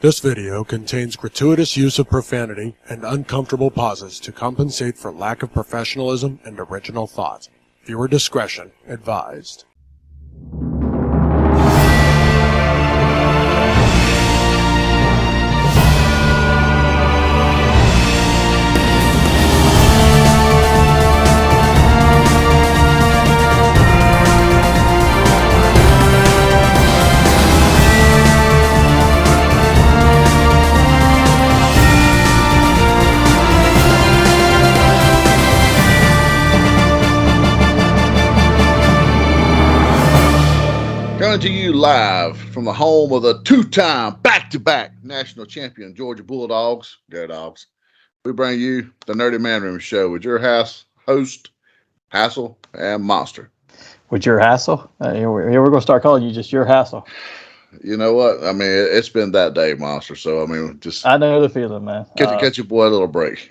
This video contains gratuitous use of profanity and uncomfortable pauses to compensate for lack of professionalism and original thought. Viewer discretion advised. Coming to you live from the home of the two-time back-to-back national champion Georgia Bulldogs, Go Dogs. We bring you the Nerdy Manroom Show with your host, Hassel and Monster. With your Hassel? Here we're going to start calling you just your Hassel. You know what? I mean, it's been that day, Monster. So, I mean, just... I know the feeling, man. Catch your boy a little break.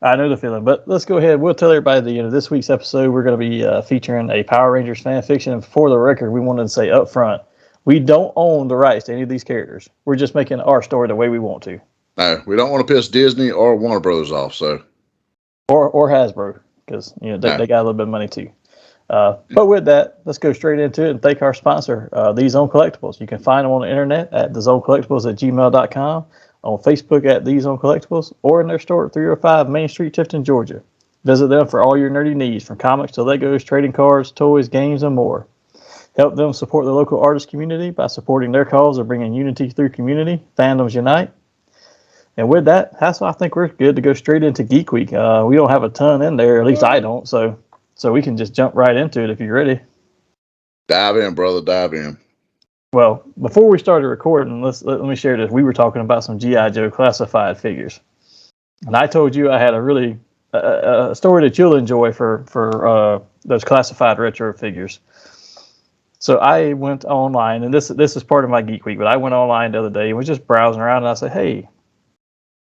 I know the feeling, but let's go ahead. We'll tell everybody at the end of this week's episode, we're going to be featuring a Power Rangers fan fiction. And for the record, we wanted to say up front, we don't own the rights to any of these characters. We're just making our story the way we want to. No, we don't want to piss Disney or Warner Bros. Off, so. Or Hasbro, because they got a little bit of money too. But with that, let's go straight into it and thank our sponsor, The Zone Collectibles. You can find them on the internet at thezonecollectibles@gmail.com. on Facebook at The Zone Collectibles, or in their store at 305 Main Street, Tifton, Georgia. Visit them for all your nerdy needs, from comics to Legos, trading cards, toys, games, and more. Help them support the local artist community by supporting their cause of bringing unity through community. Fandoms unite. And with that, Hassel, I think we're good to go straight into Geek Week. We don't have a ton in there, at least I don't, so we can just jump right into it if you're ready. Dive in, brother, dive in. Well, before we started recording, let me share this. We were talking about some G.I. Joe classified figures. And I told you I had a really a story that you'll enjoy for those classified retro figures. So I went online, and this is part of my Geek Week, but I went online the other day and was just browsing around, and I said, hey,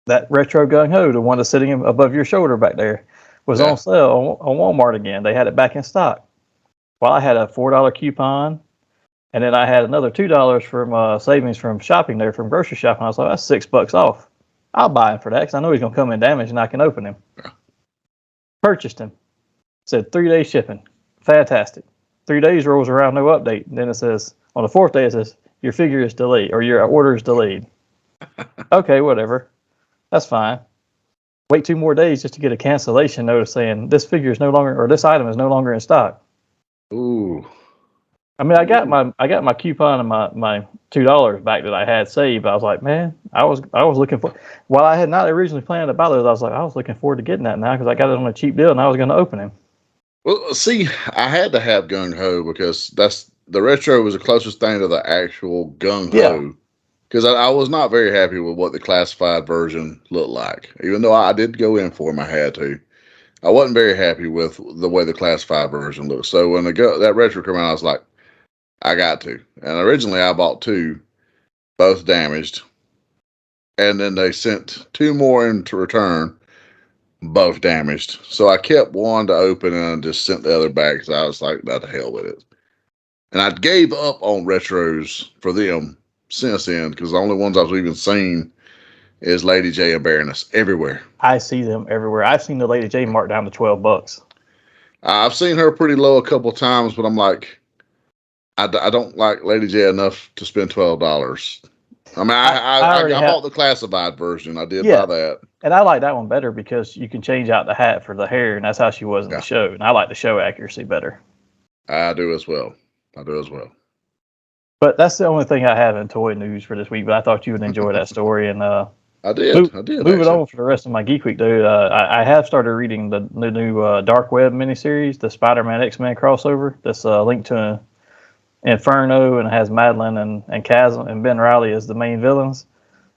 that retro gung-ho, the one that's sitting above your shoulder back there, was on sale on Walmart again. They had it back in stock. Well, I had a $4 coupon. And then I had another $2 from savings from shopping there, from grocery shopping. I was like, that's $6 off. I'll buy him for that because I know he's going to come in damaged and I can open him. Yeah. Purchased him. Said 3-day shipping. Fantastic. 3 days rolls around, no update. And then it says, on the 4th day, it says, your figure is delayed or your order is delayed. Okay, whatever. That's fine. Wait 2 more days just to get a cancellation notice saying this figure is no longer, or this item is no longer in stock. Ooh. I mean, I got my coupon and my $2 back that I had saved. I was like, man, I was looking for. While I had not originally planned to buy those, I was looking forward to getting that now because I got it on a cheap deal and I was going to open him. Well, see, I had to have gung ho because the retro was the closest thing to the actual gung ho. Because I was not very happy with what the classified version looked like, even though I did go in for them. I had to. I wasn't very happy with the way the classified version looked. So when that retro came out, I was like, I got to. And originally I bought 2, both damaged. And then they sent 2 more in to return, both damaged. So I kept one to open and just sent the other back because I was like, "What the hell with it." And I gave up on retros for them since then because the only ones I've even seen is Lady J and Baroness everywhere. I see them everywhere. I've seen the Lady J marked down to $12. I've seen her pretty low a couple of times, but I'm like, I don't like Lady J enough to spend $12. I mean, I bought the classified version. I did buy that. And I like that one better because you can change out the hat for the hair, and that's how she was in the show. And I like the show accuracy better. I do as well. But that's the only thing I have in toy news for this week. But I thought you would enjoy that story. And I did. Moving on for the rest of my Geek Week, dude. I have started reading the new Dark Web miniseries, the Spider-Man X-Men crossover. That's linked to Inferno, and it has Madeline and Chasm and Ben Reilly as the main villains.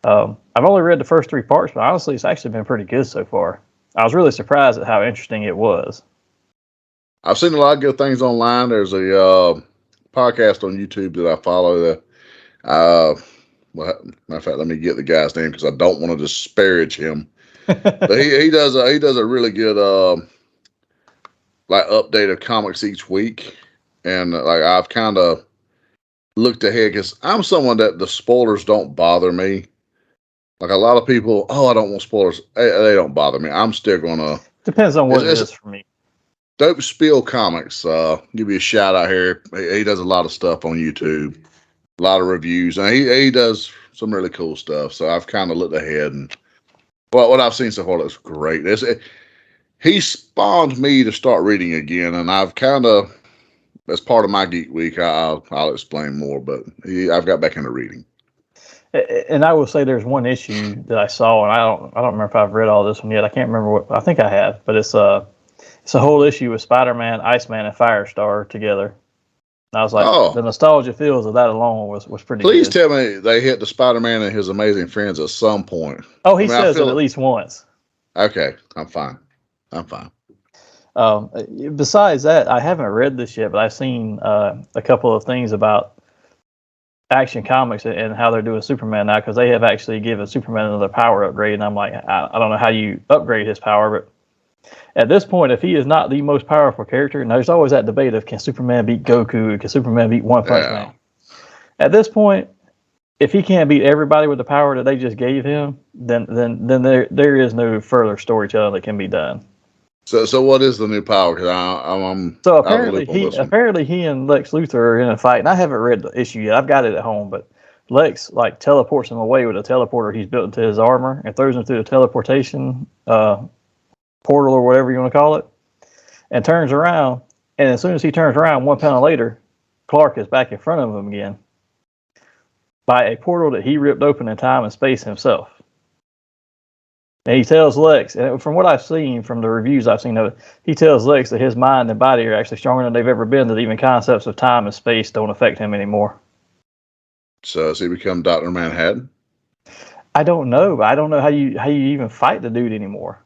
I've only read the first 3 parts, but honestly, it's actually been pretty good so far. I was really surprised at how interesting it was. I've seen a lot of good things online. There's a podcast on YouTube that I follow. Matter of fact, let me get the guy's name because I don't want to disparage him. But he does a really good update of comics each week. And I've kind of looked ahead because I'm someone that the spoilers don't bother me. Like a lot of people, I don't want spoilers. They don't bother me. I'm still gonna. Depends on what it It's is for me. Dope Spiel Comics. Give you a shout out here. He does a lot of stuff on YouTube, a lot of reviews, and he does some really cool stuff. So I've kind of looked ahead, and what I've seen so far looks great. He spawned me to start reading again, and I've kind of, as part of my Geek Week, I'll explain more. But I've got back into reading. And I will say there's one issue that I saw, and I don't remember if I've read all this one yet. I can't remember what. I think I have, but it's a whole issue with Spider-Man, Iceman, and Firestar together. And I was like, the nostalgia feels of that alone was pretty Please good. tell me they hit the Spider-Man and his amazing friends at some point. Oh, he says it at least once. Okay, I'm fine. Besides that, I haven't read this yet, but I've seen a couple of things about Action Comics and how they're doing Superman now, because they have actually given Superman another power upgrade, and I'm like, I don't know how you upgrade his power, but at this point, if he is not the most powerful character, and there's always that debate of can Superman beat Goku, can Superman beat One Punch Man? At this point, if he can't beat everybody with the power that they just gave him, then there is no further storytelling that can be done. So what is the new power? Because I'm so apparently he and Lex Luthor are in a fight, and I haven't read the issue yet. I've got it at home, but Lex like teleports him away with a teleporter he's built into his armor and throws him through the teleportation portal or whatever you want to call it, and turns around. And as soon as he turns around, 1 panel later, Clark is back in front of him again by a portal that he ripped open in time and space himself. And he tells Lex, and from what I've seen from the reviews I've seen of it, he tells Lex that his mind and body are actually stronger than they've ever been, that even concepts of time and space don't affect him anymore. So has he become Dr. Manhattan? I don't know. I don't know how you even fight the dude anymore.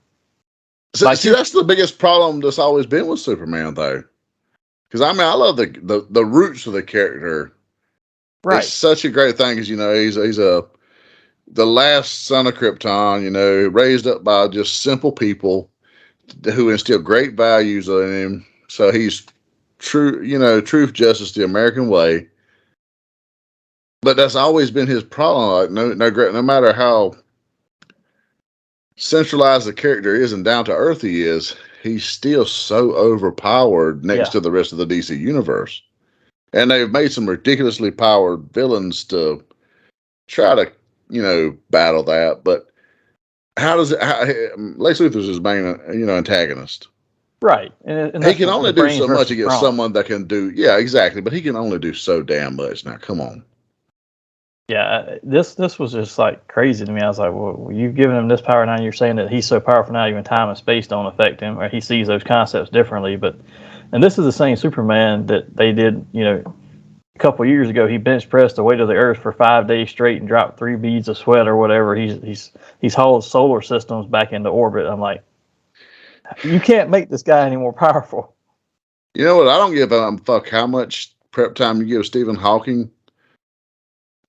So, see, that's the biggest problem that's always been with Superman, though. Because, I mean, I love the roots of the character. Right. It's such a great thing because, he's the last son of Krypton, raised up by just simple people who instill great values in him. So he's truth, justice, the American way. But that's always been his problem. Like no matter how centralized the character is and down to earth he is, he's still so overpowered next to the rest of the DC universe. And they've made some ridiculously powered villains to try to battle that, but Lex Luthor's his main, antagonist. Right. And he can only do so much against someone that can do, exactly, but he can only do so damn much. Now, come on. Yeah, this was just like crazy to me. I was like, well, you've given him this power now, you're saying that he's so powerful now even time and space don't affect him, or he sees those concepts differently. And this is the same Superman that they did, a couple years ago. He bench pressed the weight of the earth for 5 days straight and dropped 3 beads of sweat or whatever. He's hauled solar systems back into orbit. I'm like, you can't make this guy any more powerful. You know what? I don't give a fuck how much prep time you give Stephen Hawking.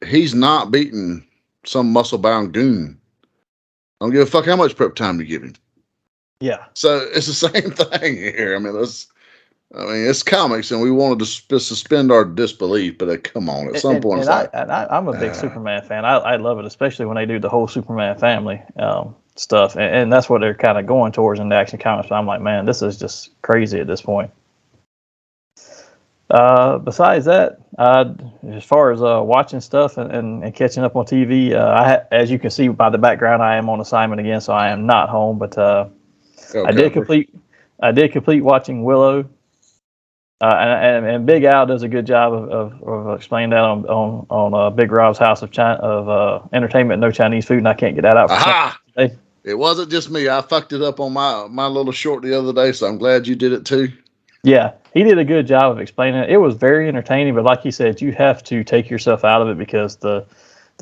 He's not beating some muscle-bound goon. I don't give a fuck how much prep time you give him. Yeah. So it's the same thing here. I mean, it's comics, and we wanted to suspend our disbelief, but come on, at some point. I'm a big Superman fan. I love it, especially when they do the whole Superman family stuff, and that's what they're kind of going towards in the Action Comics. But I'm like, man, this is just crazy at this point. Besides that, as far as watching stuff and catching up on TV, as you can see by the background, I am on assignment again, so I am not home. But I did complete watching Willow. And Big Al does a good job of explaining that on Big Rob's House of Entertainment, No Chinese Food, and I can't get that out. Aha! It wasn't just me. I fucked it up on my little short the other day, so I'm glad you did it too. Yeah, he did a good job of explaining it. It was very entertaining, but like he said, you have to take yourself out of it because the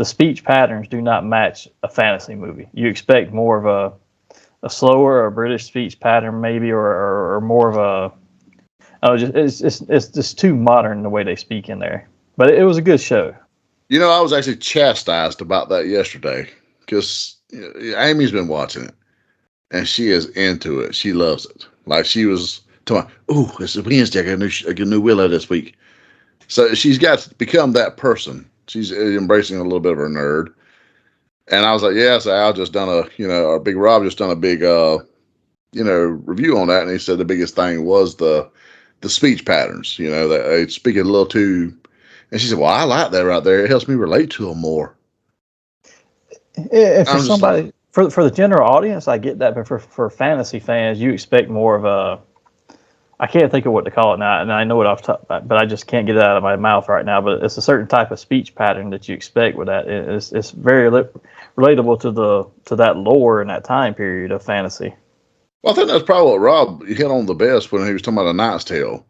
speech patterns do not match a fantasy movie. You expect more of a slower or British speech pattern, maybe, or more of a. It's just too modern the way they speak in there. But it was a good show. I was actually chastised about that yesterday because Amy's been watching it and she is into it. She loves it. Like she was talking, "Oh, it's Wednesday. I got a new Willow this week." So she's got to become that person. She's embracing a little bit of her nerd. And I was like, yeah, so Al just done our Big Rob just done a big, review on that. And he said the biggest thing was the speech patterns, that they speak it a little too. And she said, well, I like that right there. It helps me relate to them more. For somebody, for the general audience, I get that. But for fantasy fans, you expect more of a, I can't think of what to call it now, and I know it off top, but I just can't get it out of my mouth right now. But it's a certain type of speech pattern that you expect with that. It's very relatable to that lore and that time period of fantasy. Well, I think that's probably what Rob hit on the best when he was talking about A Knight's Tale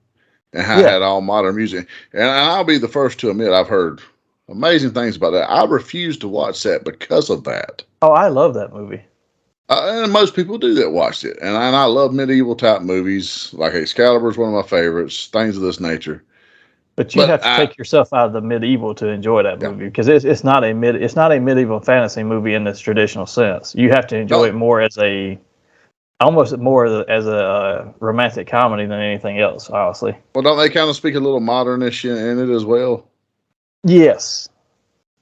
and how it had all modern music. And I'll be the first to admit I've heard amazing things about that. I refuse to watch that because of that. Oh, I love that movie. And most people do that watched it. And I love medieval type movies. Like Excalibur is one of my favorites, things of this nature. But you have to take yourself out of the medieval to enjoy that movie because it's not a medieval fantasy movie in this traditional sense. You have to enjoy it more as a romantic comedy than anything else, honestly. Well, don't they kind of speak a little modernish in it as well? Yes.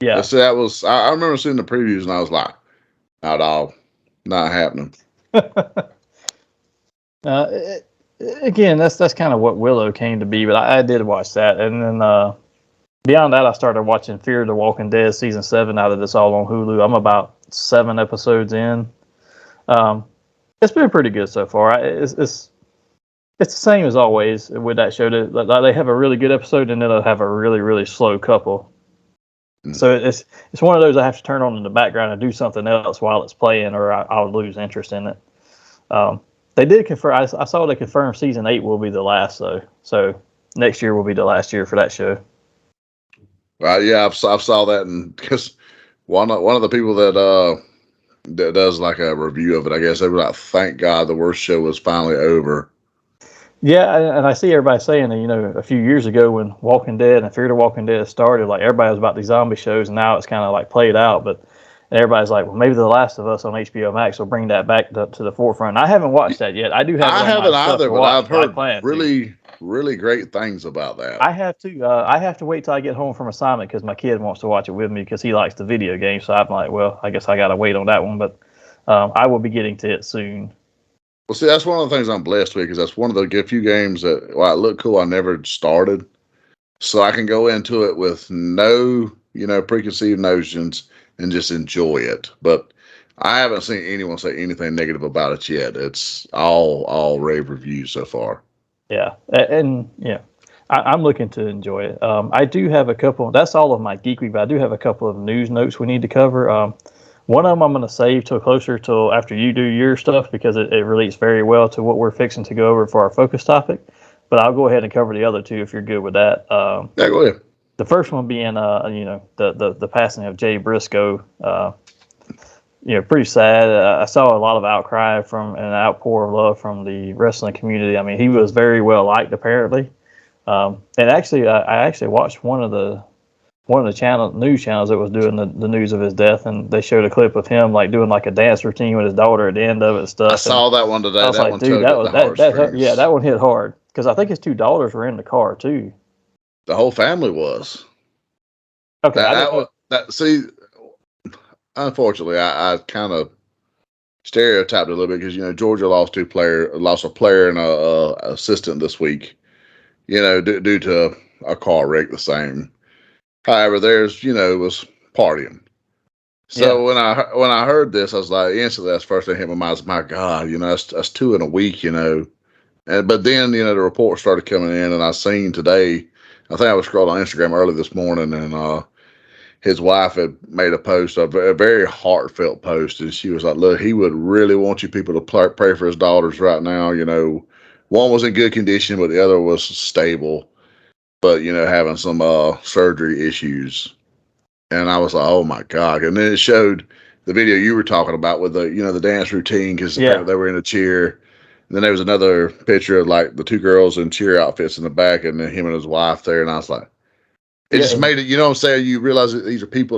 Yeah. So that was I remember seeing the previews and I was like, not all. Not happening. Again, that's kind of what Willow came to be, but I did watch that, and then beyond that, I started watching Fear the Walking Dead season 7. Now that it's all on Hulu, I'm about 7 episodes in. It's been pretty good so far. It's the same as always with that show. They have a really good episode, and then they'll have a really really slow couple. So it's one of those I have to turn on in the background and do something else while it's playing, or I'll lose interest in it. They did confirm. I saw they confirmed season 8 will be the last, though. So next year will be the last year for that show. Yeah, I saw that, and because one of the people that does like a review of it, I guess they were like, "Thank God the worst show was finally over." Yeah, and I see everybody saying that, a few years ago when Walking Dead and Fear the Walking Dead started, like everybody was about these zombie shows, and now it's kind of like played out. But everybody's like, well, maybe The Last of Us on HBO Max will bring that back to the forefront. I haven't watched that yet. I haven't either, but I've heard really, really great things about that. I have to. I have to wait till I get home from assignment because my kid wants to watch it with me because he likes the video game. So I'm like, well, I guess I got to wait on that one. But I will be getting to it soon. Well, see, that's one of the things I'm blessed with because that's one of the few games that, while it looked cool, I never started. So I can go into it with no, preconceived notions and just enjoy it. But I haven't seen anyone say anything negative about it yet. It's all rave reviews so far. Yeah, and yeah, I'm looking to enjoy it. I do have a couple. That's all of my Geek Week, but I do have a couple of news notes we need to cover. One of them I'm going to save till after you do your stuff because it relates very well to what we're fixing to go over for our focus topic. But I'll go ahead and cover the other two if you're good with that. Yeah, go ahead. The first one being, the passing of Jay Briscoe. Pretty sad. I saw a lot of outcry from an outpour of love from the wrestling community. I mean, he was very well liked apparently. And actually, I actually watched one of the news channels that was doing the news of his death, and they showed a clip of him like doing like a dance routine with his daughter at the end of it and stuff. I saw that one today. I was like, dude, that one hit hard because I think his 2 daughters were in the car too. The whole family was. Okay. Unfortunately, I kind of stereotyped a little bit because Georgia lost a player and a assistant this week. Due to a car wreck. The same. However, theirs was partying. So when I heard this, I was like, instantly, that's the first thing that hit my mind. Was, my God, that's 2 in a week. But then the reports started coming in, and I seen today. I think I was scrolling on Instagram early this morning, and his wife had made a post, a very heartfelt post, and she was like, look, he would really want you people to pray for his daughters right now. One was in good condition, but the other was stable, but, having some surgery issues. And I was like, oh, my God. And then it showed the video you were talking about with the dance routine because apparently they were in a cheer. And then there was another picture of, like, the 2 girls in cheer outfits in the back and then him and his wife there. And I was like, It just made it, you know what I'm saying? You realize that these are people,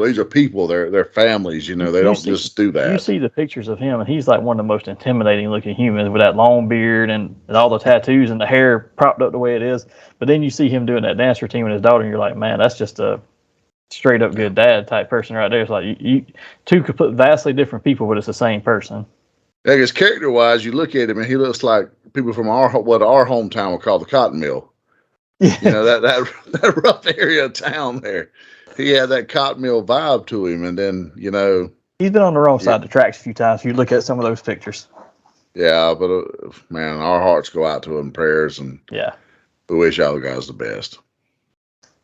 they're families, you know, they don't just do that. You see the pictures of him, and he's like one of the most intimidating looking humans with that long beard and all the tattoos and the hair propped up the way it is. But then you see him doing that dance routine with his daughter, and you're like, man, that's just a straight up good dad type person right there. It's like you two could put vastly different people, but it's the same person. Yeah, because character wise, you look at him and he looks like people from our hometown would call the cotton mill. Yeah. You know, that rough area of town there. He had that cotton mill vibe to him, and then, you know, he's been on the wrong side of the tracks a few times. If you look at some of those pictures. Yeah, but man, our hearts go out to him, prayers, and yeah, we wish y'all guys the best.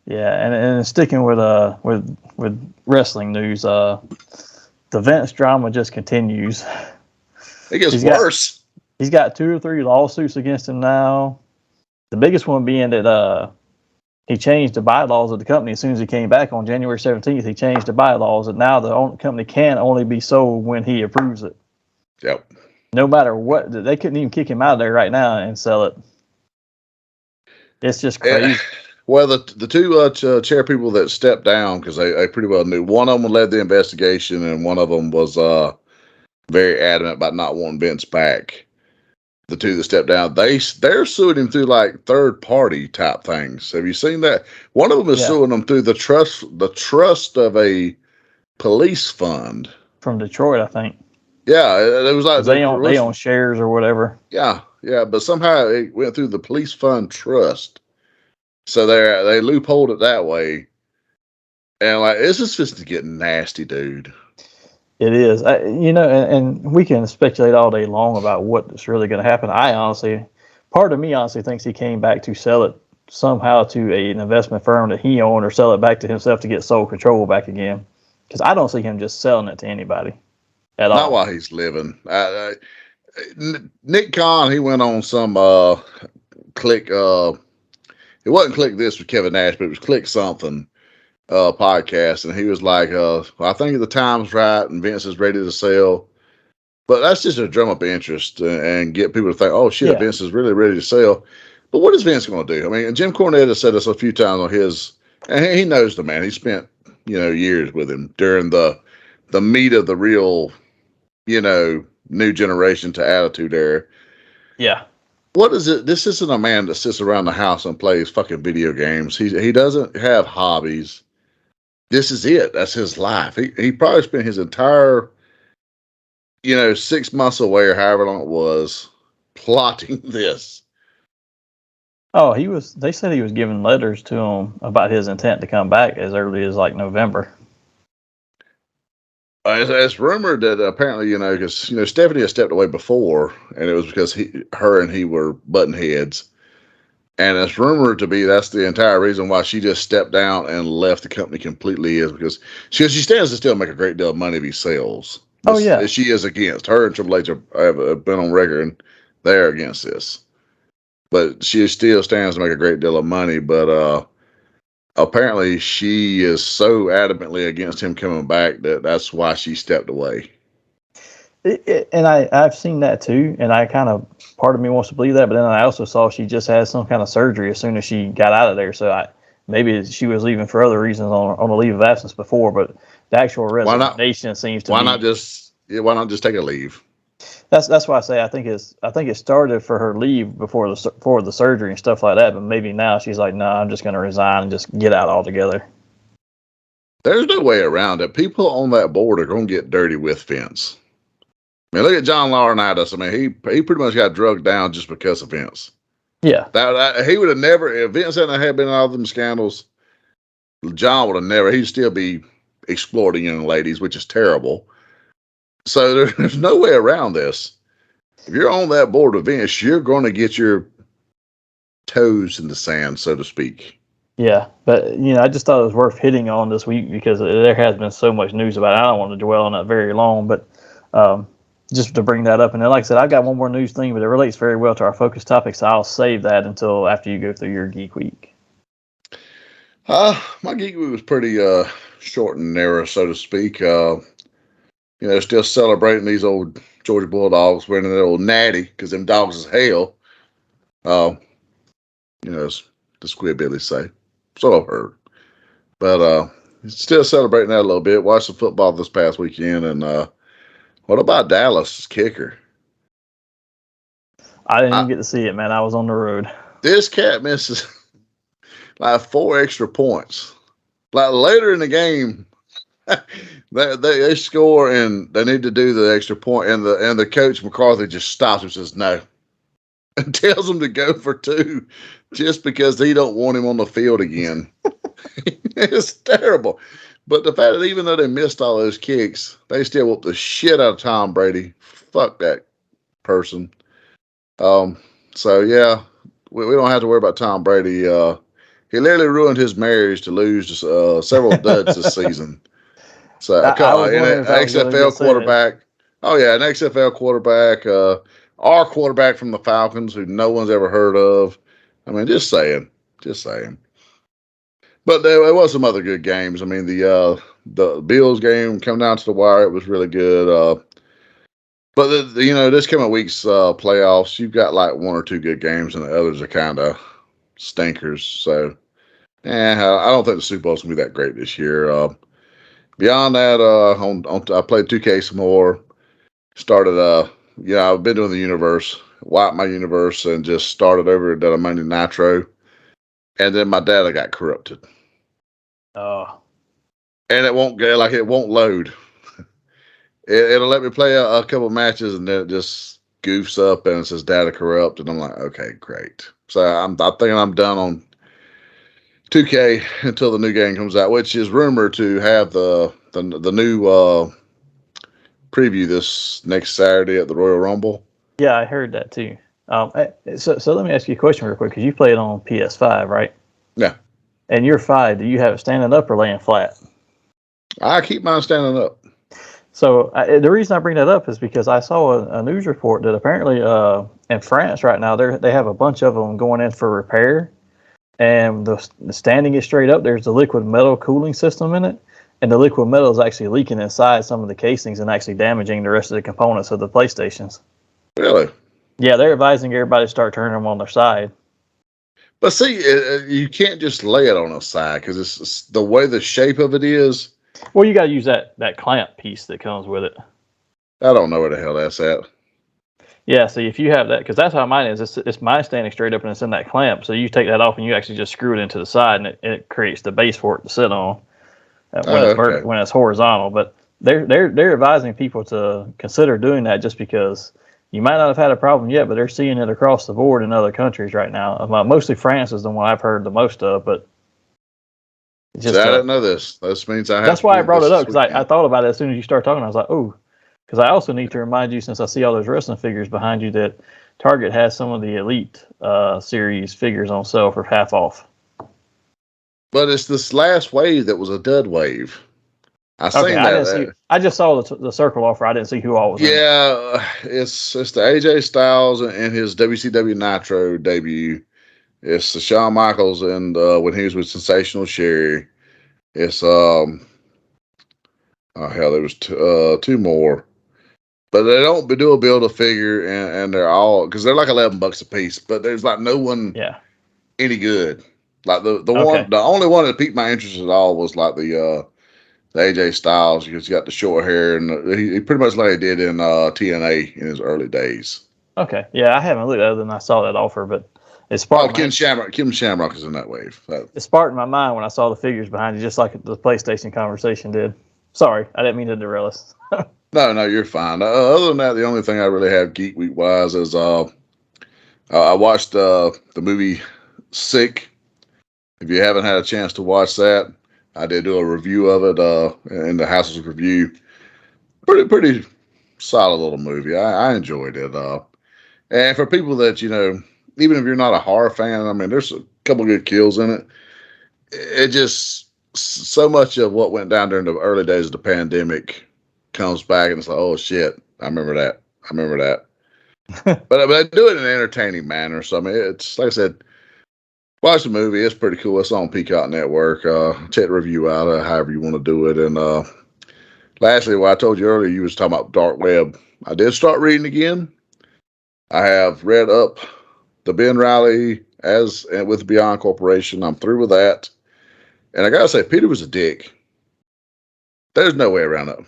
Yeah, and sticking with wrestling news, the Vince drama just continues. It gets worse. He's got 2 or 3 lawsuits against him now. The biggest one being that he changed the bylaws of the company as soon as he came back on January 17th. He changed the bylaws, and now the company can only be sold when he approves it. Yep. No matter what, they couldn't even kick him out of there right now and sell it. It's just crazy. Well, the two chair people that stepped down, because they pretty well knew. One of them led the investigation, and one of them was very adamant about not wanting Vince back. The two that stepped down, they're suing him through like third party type things. Have you seen that? One of them is suing them through the trust of a police fund from Detroit, I think. Yeah, it was like they own shares or whatever. Yeah, but somehow it went through the police fund trust, so they loopholed it that way, and like it's just to get nasty, dude. It is, and we can speculate all day long about what's really going to happen. Part of me honestly thinks he came back to sell it somehow to an investment firm that he owned, or sell it back to himself to get sole control back again. Because I don't see him just selling it to anybody at all. Not while he's living. Nick Khan, he went on some Click. It wasn't Click This with Kevin Nash, but it was Click Something podcast, and he was like, I think the time's right and Vince is ready to sell. But that's just to drum up interest and get people to think, oh shit, Vince is really ready to sell. But what is Vince going to do? I mean, Jim Cornette has said this a few times on his, and he knows the man. He spent years with him during the meat of the real new generation to attitude era. Yeah. What is it? This isn't a man that sits around the house and plays fucking video games. He doesn't have hobbies. This is it. That's his life. He probably spent his entire 6 months away or however long it was plotting this. Oh, they said he was giving letters to him about his intent to come back as early as like November. It's rumored that apparently, because Stephanie had stepped away before, and it was because her and he were button heads. And it's rumored to be that's the entire reason why she just stepped down and left the company completely, is because she stands to still make a great deal of money if he sells. Oh, yeah. She is against. Her and Triple H have been on record, and they're against this. But she still stands to make a great deal of money. But apparently she is so adamantly against him coming back that's why she stepped away. And I've seen that too, and part of me wants to believe that, but then I also saw she just had some kind of surgery as soon as she got out of there, so maybe she was leaving for other reasons on a leave of absence before, but the actual resignation seems to why not just take a leave? That's why I say I think it started for her leave before the surgery and stuff like that, but maybe now she's like, no, I'm just going to resign and just get out altogether. There's no way around it. People on that board are going to get dirty with Vince. I mean, look at John Laurinaitis. I mean, he pretty much got drugged down just because of Vince. Yeah. He would have never, if Vince hadn't been in all them scandals, John would have never, he'd still be exploiting young ladies, which is terrible. So there's no way around this. If you're on that board of Vince, you're going to get your toes in the sand, so to speak. Yeah, but I just thought it was worth hitting on this week because there has been so much news about it. I don't want to dwell on that very long, but just to bring that up. And then, like I said, I've got one more news thing, but it relates very well to our focus topic, so I'll save that until after you go through your Geek Week. My Geek Week was pretty short and narrow, so to speak. Still celebrating these old Georgia Bulldogs winning their old natty because them dogs is hell. As the Squidbillies say. So I've heard. But still celebrating that a little bit. Watched some football this past weekend, and what about Dallas kicker? I didn't even get to see it, man. I was on the road. This cat misses like 4 extra points. Like later in the game, they score and they need to do the extra point, and the coach McCarthy just stops and says no, and tells him to go for 2, just because he don't want him on the field again. It's terrible. But the fact that even though they missed all those kicks, they still whooped the shit out of Tom Brady. Fuck that person. So yeah, we don't have to worry about Tom Brady. He literally ruined his marriage to lose several duds this season. So an XFL quarterback. Oh yeah, an XFL quarterback. Our quarterback from the Falcons, who no one's ever heard of. I mean, just saying. But there was some other good games. I mean, the Bills game come down to the wire. It was really good. But this coming week's playoffs, you've got like 1 or 2 good games, and the others are kind of stinkers. So, I don't think the Super Bowl's gonna be that great this year. Beyond that, I played 2K some more. Started, I've been doing the universe, wiped my universe, and just started over at Monday Nitro. And then my data got corrupted. Oh. And it won't load. It'll let me play a couple matches, and then it just goofs up and it says data corrupt, and I'm like, okay, great. So I think I'm done on 2K until the new game comes out, which is rumored to have the new preview this next Saturday at the Royal Rumble. Yeah, I heard that too. So let me ask you a question real quick, because you play it on PS5, right? Yeah. And your 5, do you have it standing up or laying flat? I keep mine standing up. So the reason I bring that up is because I saw a news report that apparently in France right now they have a bunch of them going in for repair, and the standing is straight up. There's a liquid metal cooling system in it, and the liquid metal is actually leaking inside some of the casings and actually damaging the rest of the components of the PlayStations. Really? Yeah, they're advising everybody to start turning them on their side. But see, you can't just lay it on a side, because it's the way the shape of it is. Well, you got to use that clamp piece that comes with it. I don't know where the hell that's at. Yeah, see, if you have that, because that's how mine is. It's mine standing straight up and it's in that clamp. So you take that off and you actually just screw it into the side, and it creates the base for it to sit on when it's horizontal. But they're advising people to consider doing that, just because you might not have had a problem yet, but they're seeing it across the board in other countries right now. Mostly France is the one I've heard the most of, but. I didn't know this. This means I have. That's why I brought it up, because I thought about it as soon as you start talking. I was like, oh, because I also need to remind you, since I see all those wrestling figures behind you, that Target has some of the Elite series figures on sale for half off. But it's this last wave that was a dud wave. I just saw the circle offer. I didn't see who all was. Yeah, it's the AJ Styles and his WCW Nitro debut. It's the Shawn Michaels and when he was with Sensational Sherry. It's there was 2 more, but they don't do a build a figure, and they're all, because they're like $11 a piece, but there's like no one any good. Like the only one that piqued my interest at all was like the AJ Styles, because he got the short hair, and he pretty much like he did in TNA in his early days. Okay, yeah, I haven't looked other than I saw that offer, but. Kim Shamrock is in that wave. It sparked my mind when I saw the figures behind you, just like the PlayStation conversation did. Sorry, I didn't mean to derail us. No, you're fine. Other than that, the only thing I really have Geek Week wise is I watched the movie Sick. If you haven't had a chance to watch that, I did do a review of it in the House's review. Pretty solid little movie. I enjoyed it. And for people that, even if you're not a horror fan, I mean, there's a couple good kills in it. It just, so much of what went down during the early days of the pandemic comes back, and it's like, oh shit, I remember that. But I do it in an entertaining manner. So I mean, it's like I said, watch the movie. It's pretty cool. It's on Peacock Network. Check the review out, however you want to do it. And lastly, what I told you earlier, you was talking about dark web. I did start reading again. I have read up the Ben Riley with Beyond Corporation. I'm through with that. And I have read up the Ben Riley with Beyond Corporation. I'm through with that. And for people that, even if you're not a horror fan, I mean, there's a couple good kills in it. It just, so much of what went down during the early days of the pandemic comes back, and it's like, oh shit, I remember that. And I gotta say, Peter was a dick. There's no way around it.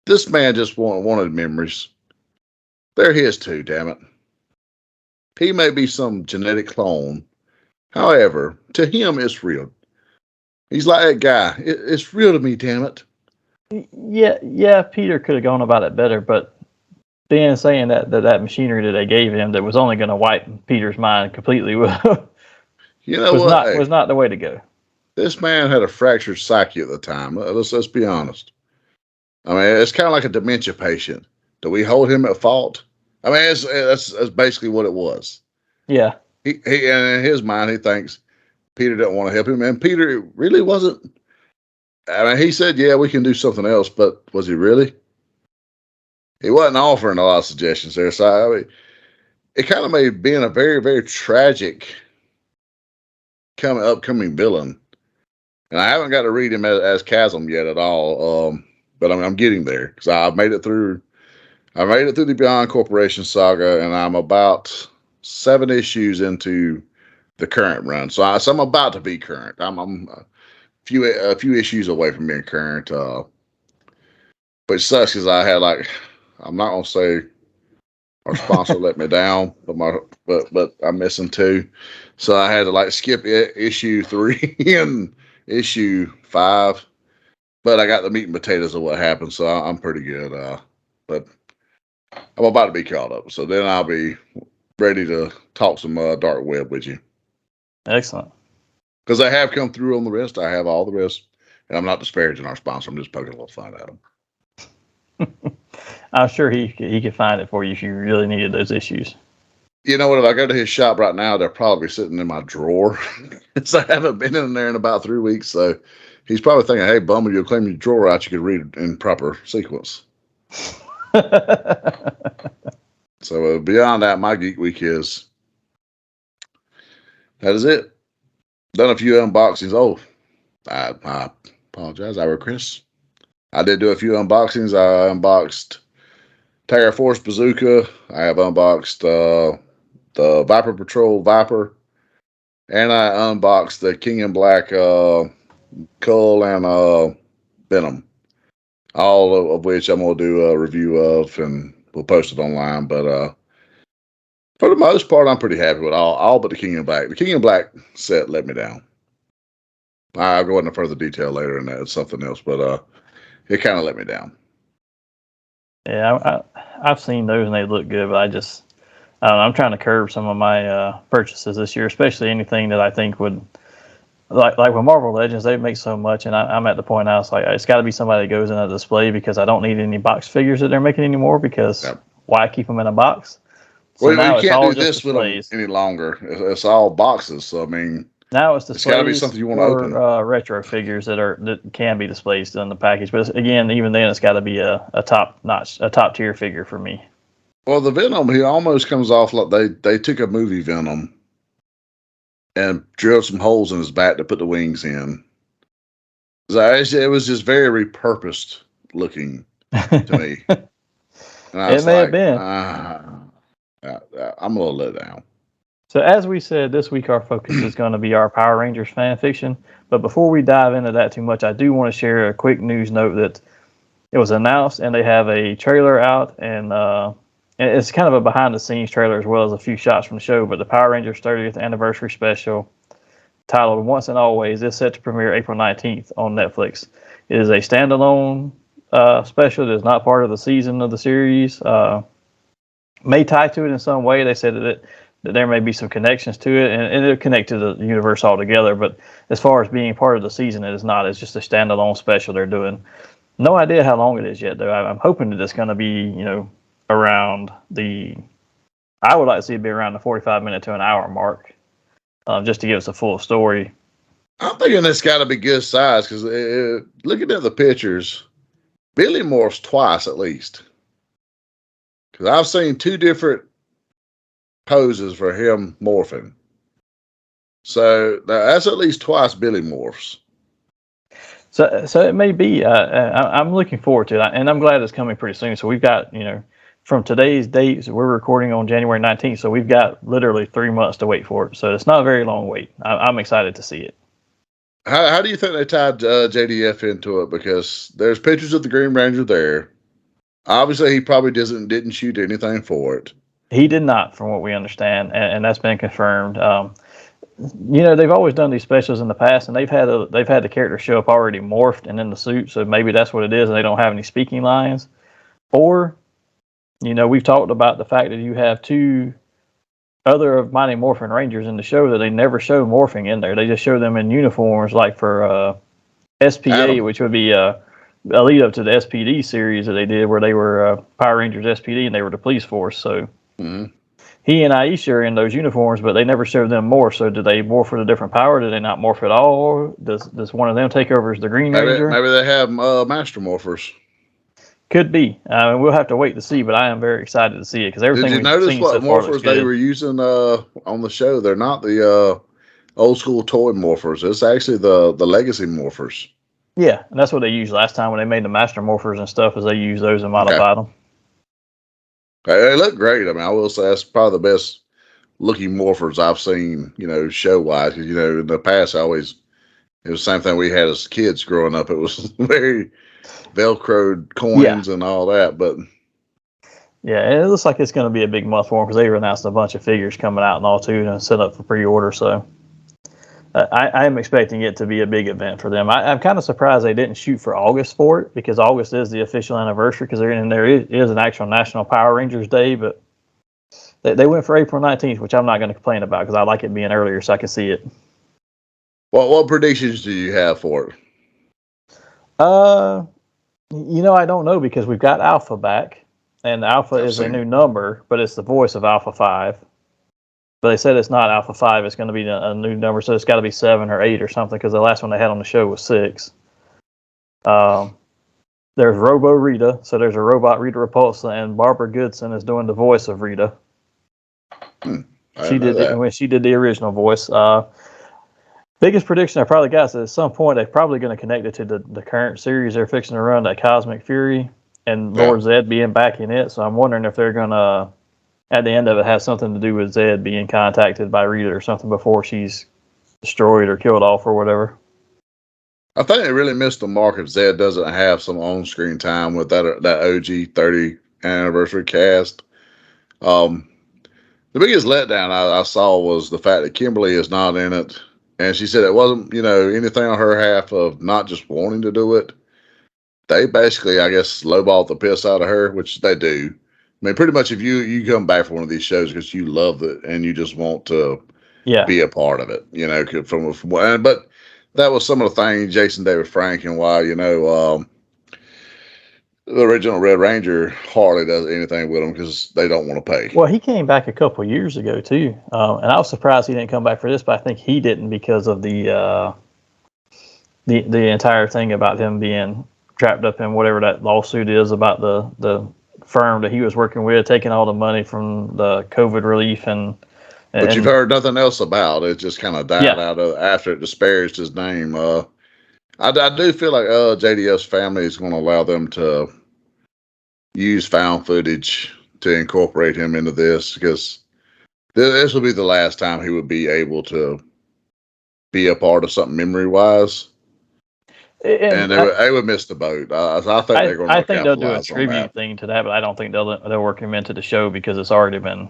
This man just wanted memories. They're his too, damn it. He may be some genetic clone. However, to him, it's real. He's like that guy. It's real to me, damn it. Yeah, Peter could have gone about it better, but saying that machinery that they gave him that was only going to wipe Peter's mind completely you know what? Was not the way to go. This man had a fractured psyche at the time. Let's be honest. I mean, it's kind of like a dementia patient. Do we hold him at fault? I mean, that's basically what it was. Yeah. He and in his mind, he thinks Peter didn't want to help him, and Peter really wasn't. I mean, he said, "Yeah, we can do something else," but was he really? He wasn't offering a lot of suggestions there. So I mean, it kind of made being a very, very tragic upcoming villain. And I haven't got to read him as Chasm yet at all. But I'm getting there because I made it through the Beyond Corporation saga, and I'm about 7 issues into the current run. So I'm about to be current. I'm a few issues away from being current. But it sucks because I had I'm not gonna say our sponsor let me down, but I'm missing 2, so I had to skip issue 3 and issue 5. But I got the meat and potatoes of what happened, so I'm pretty good. But I'm about to be caught up, so then I'll be ready to talk some dark web with you. Excellent. Because I have come through on the rest. I have all the rest, and I'm not disparaging our sponsor. I'm just poking a little fun at him. I'm sure he could find it for you if you really needed those issues. You know what? If I go to his shop right now, they're probably sitting in my drawer. So I haven't been in there in about 3 weeks. So he's probably thinking, "Hey, Bummer, you'll claim your drawer out. You could read it in proper sequence." So beyond that, my Geek Week that is it. Done a few unboxings. Oh, I apologize. I regress. I did do a few unboxings. I unboxed Tiger Force Bazooka. I have unboxed the Viper Patrol Viper. And I unboxed the King in Black Cull and Venom. All of which I'm going to do a review of, and we'll post it online. But for the most part, I'm pretty happy with all but the King in Black. The King in Black set let me down. I'll go into further detail later, and that's something else. But it kind of let me down. Yeah, I've seen those and they look good, but I don't know, I'm trying to curb some of my purchases this year, especially anything that I think would, like with Marvel Legends, they make so much, and I'm at the point now, it's got to be somebody that goes in a display, because I don't need any box figures that they're making anymore, because why keep them in a box? So well, you can't do this with them any longer. It's all boxes, so I mean... Now it's got to be something you want to open. Retro figures that can be displayed still in the package, but again, even then, it's got to be a top tier figure for me. Well, the Venom, he almost comes off like they took a movie Venom and drilled some holes in his back to put the wings in. It was just very repurposed looking to me. And it may have been. I'm a little let down. So as we said, this week our focus is going to be our Power Rangers fan fiction. But before we dive into that too much, I do want to share a quick news note that it was announced, and they have a trailer out, and it's kind of a behind-the-scenes trailer as well as a few shots from the show. But the Power Rangers 30th anniversary special, titled Once and Always, is set to premiere April 19th on Netflix. It is a standalone special that is not part of the season of the series. May tie to it in some way. They said that there may be some connections to it, and it'll connect to the universe altogether. But as far as being part of the season, it is not. It's just a standalone special they're doing. No idea how long it is yet, though. I'm hoping that it's going to be, around I would like to see it be around the 45-minute to an hour mark, just to give us a full story. I'm thinking it's got to be good size, because looking at the pictures, Billy morphs twice at least. Because I've seen 2 different poses for him morphing. So that's at least twice Billy morphs. So it may be. I'm looking forward to it, and I'm glad it's coming pretty soon. So we've got, from today's date, we're recording on January 19th, so we've got literally 3 months to wait for it. So it's not a very long wait. I'm excited to see it. How do you think they tied JDF into it? Because there's pictures of the Green Ranger there. Obviously, he probably didn't shoot anything for it. He did not, from what we understand, and that's been confirmed. They've always done these specials in the past, and they've had the character show up already morphed and in the suit, so maybe that's what it is, and they don't have any speaking lines. Or, we've talked about the fact that you have two other of Mighty Morphin Rangers in the show that they never show morphing in there. They just show them in uniforms, like for SPA, Adam. which would be a lead up to the SPD series that they did, where they were Power Rangers SPD and they were the police force. So. Mm-hmm. He and Aisha are in those uniforms, but they never showed them morph. So do they morph with a different power? Do they not morph at all? Does one of them take over as the Green Ranger? Maybe they have master morphers. Could be. We'll have to wait to see, but I am very excited to see it because everything. Did you notice what morphers they were using on the show? They're not the old school toy morphers. It's actually the legacy morphers. Yeah, and that's what they used last time when they made the master morphers and stuff. Is they used those and modified them. They look great. I mean, I will say that's probably the best looking morphers I've seen, show wise. Because, in the past, it was the same thing we had as kids growing up. It was very Velcroed coins and all that. But yeah, it looks like it's going to be a big month for them because they announced a bunch of figures coming out and all too, and set up for pre-order. So I am expecting it to be a big event for them. I'm kind of surprised they didn't shoot for August for it, because August is the official anniversary, because there is an actual National Power Rangers Day, but they went for April 19th, which I'm not going to complain about because I like it being earlier so I can see it. What predictions do you have for it? I don't know, because we've got Alpha back, and Alpha is a new number, but it's the voice of Alpha 5. But they said it's not Alpha 5. It's going to be a new number, so it's got to be 7 or 8 or something, because the last one they had on the show was 6. There's Robo Rita, so there's a robot Rita Repulsa, and Barbara Goodson is doing the voice of Rita. She did the original voice. Biggest prediction I probably got is at some point they're probably going to connect it to the current series they're fixing to run, that Cosmic Fury, and Lord Zed being back in it. So I'm wondering if they're going to, at the end of it, have something to do with Zed being contacted by Rita or something before she's destroyed or killed off or whatever. I think they really missed the mark if Zed doesn't have some on-screen time with that OG 30 anniversary cast. The biggest letdown I saw was the fact that Kimberly is not in it. And she said it wasn't, anything on her half of not just wanting to do it. They basically, I guess, lowballed the piss out of her, which they do. I mean, pretty much if you come back for one of these shows because you love it and you just want to be a part of it, but that was some of the things Jason David Frank and why, the original Red Ranger hardly does anything with them because they don't want to pay. Well, he came back a couple of years ago too, and I was surprised he didn't come back for this, but I think he didn't because of the entire thing about him being trapped up in whatever that lawsuit is about the firm that he was working with, taking all the money from the COVID relief But you've heard nothing else about it. It just kind of died out after it disparaged his name. I do feel like JDF's family is going to allow them to use found footage to incorporate him into this, because this will be the last time he would be able to be a part of something memory-wise. And they would miss the boat. I think they're going to. I think they'll do a tribute thing to that, but I don't think they'll work him into the show because it's already been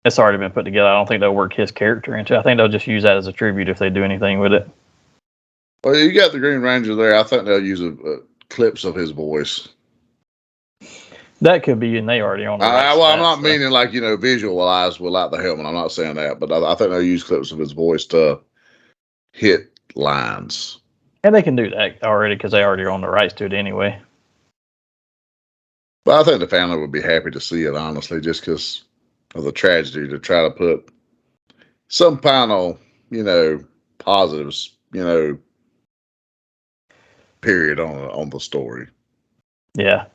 put together. I don't think they'll work his character into it. I think they'll just use that as a tribute if they do anything with it. Well, you got the Green Ranger there. I think they'll use clips of his voice. That could be, and they already own it. I'm not meaning visualized without the helmet. I'm not saying that, but I think they'll use clips of his voice to hit lines. And they can do that already because they already own the rights to it anyway. But I think the family would be happy to see it, honestly, just because of the tragedy, to try to put some final, positives, period on the story. Yeah.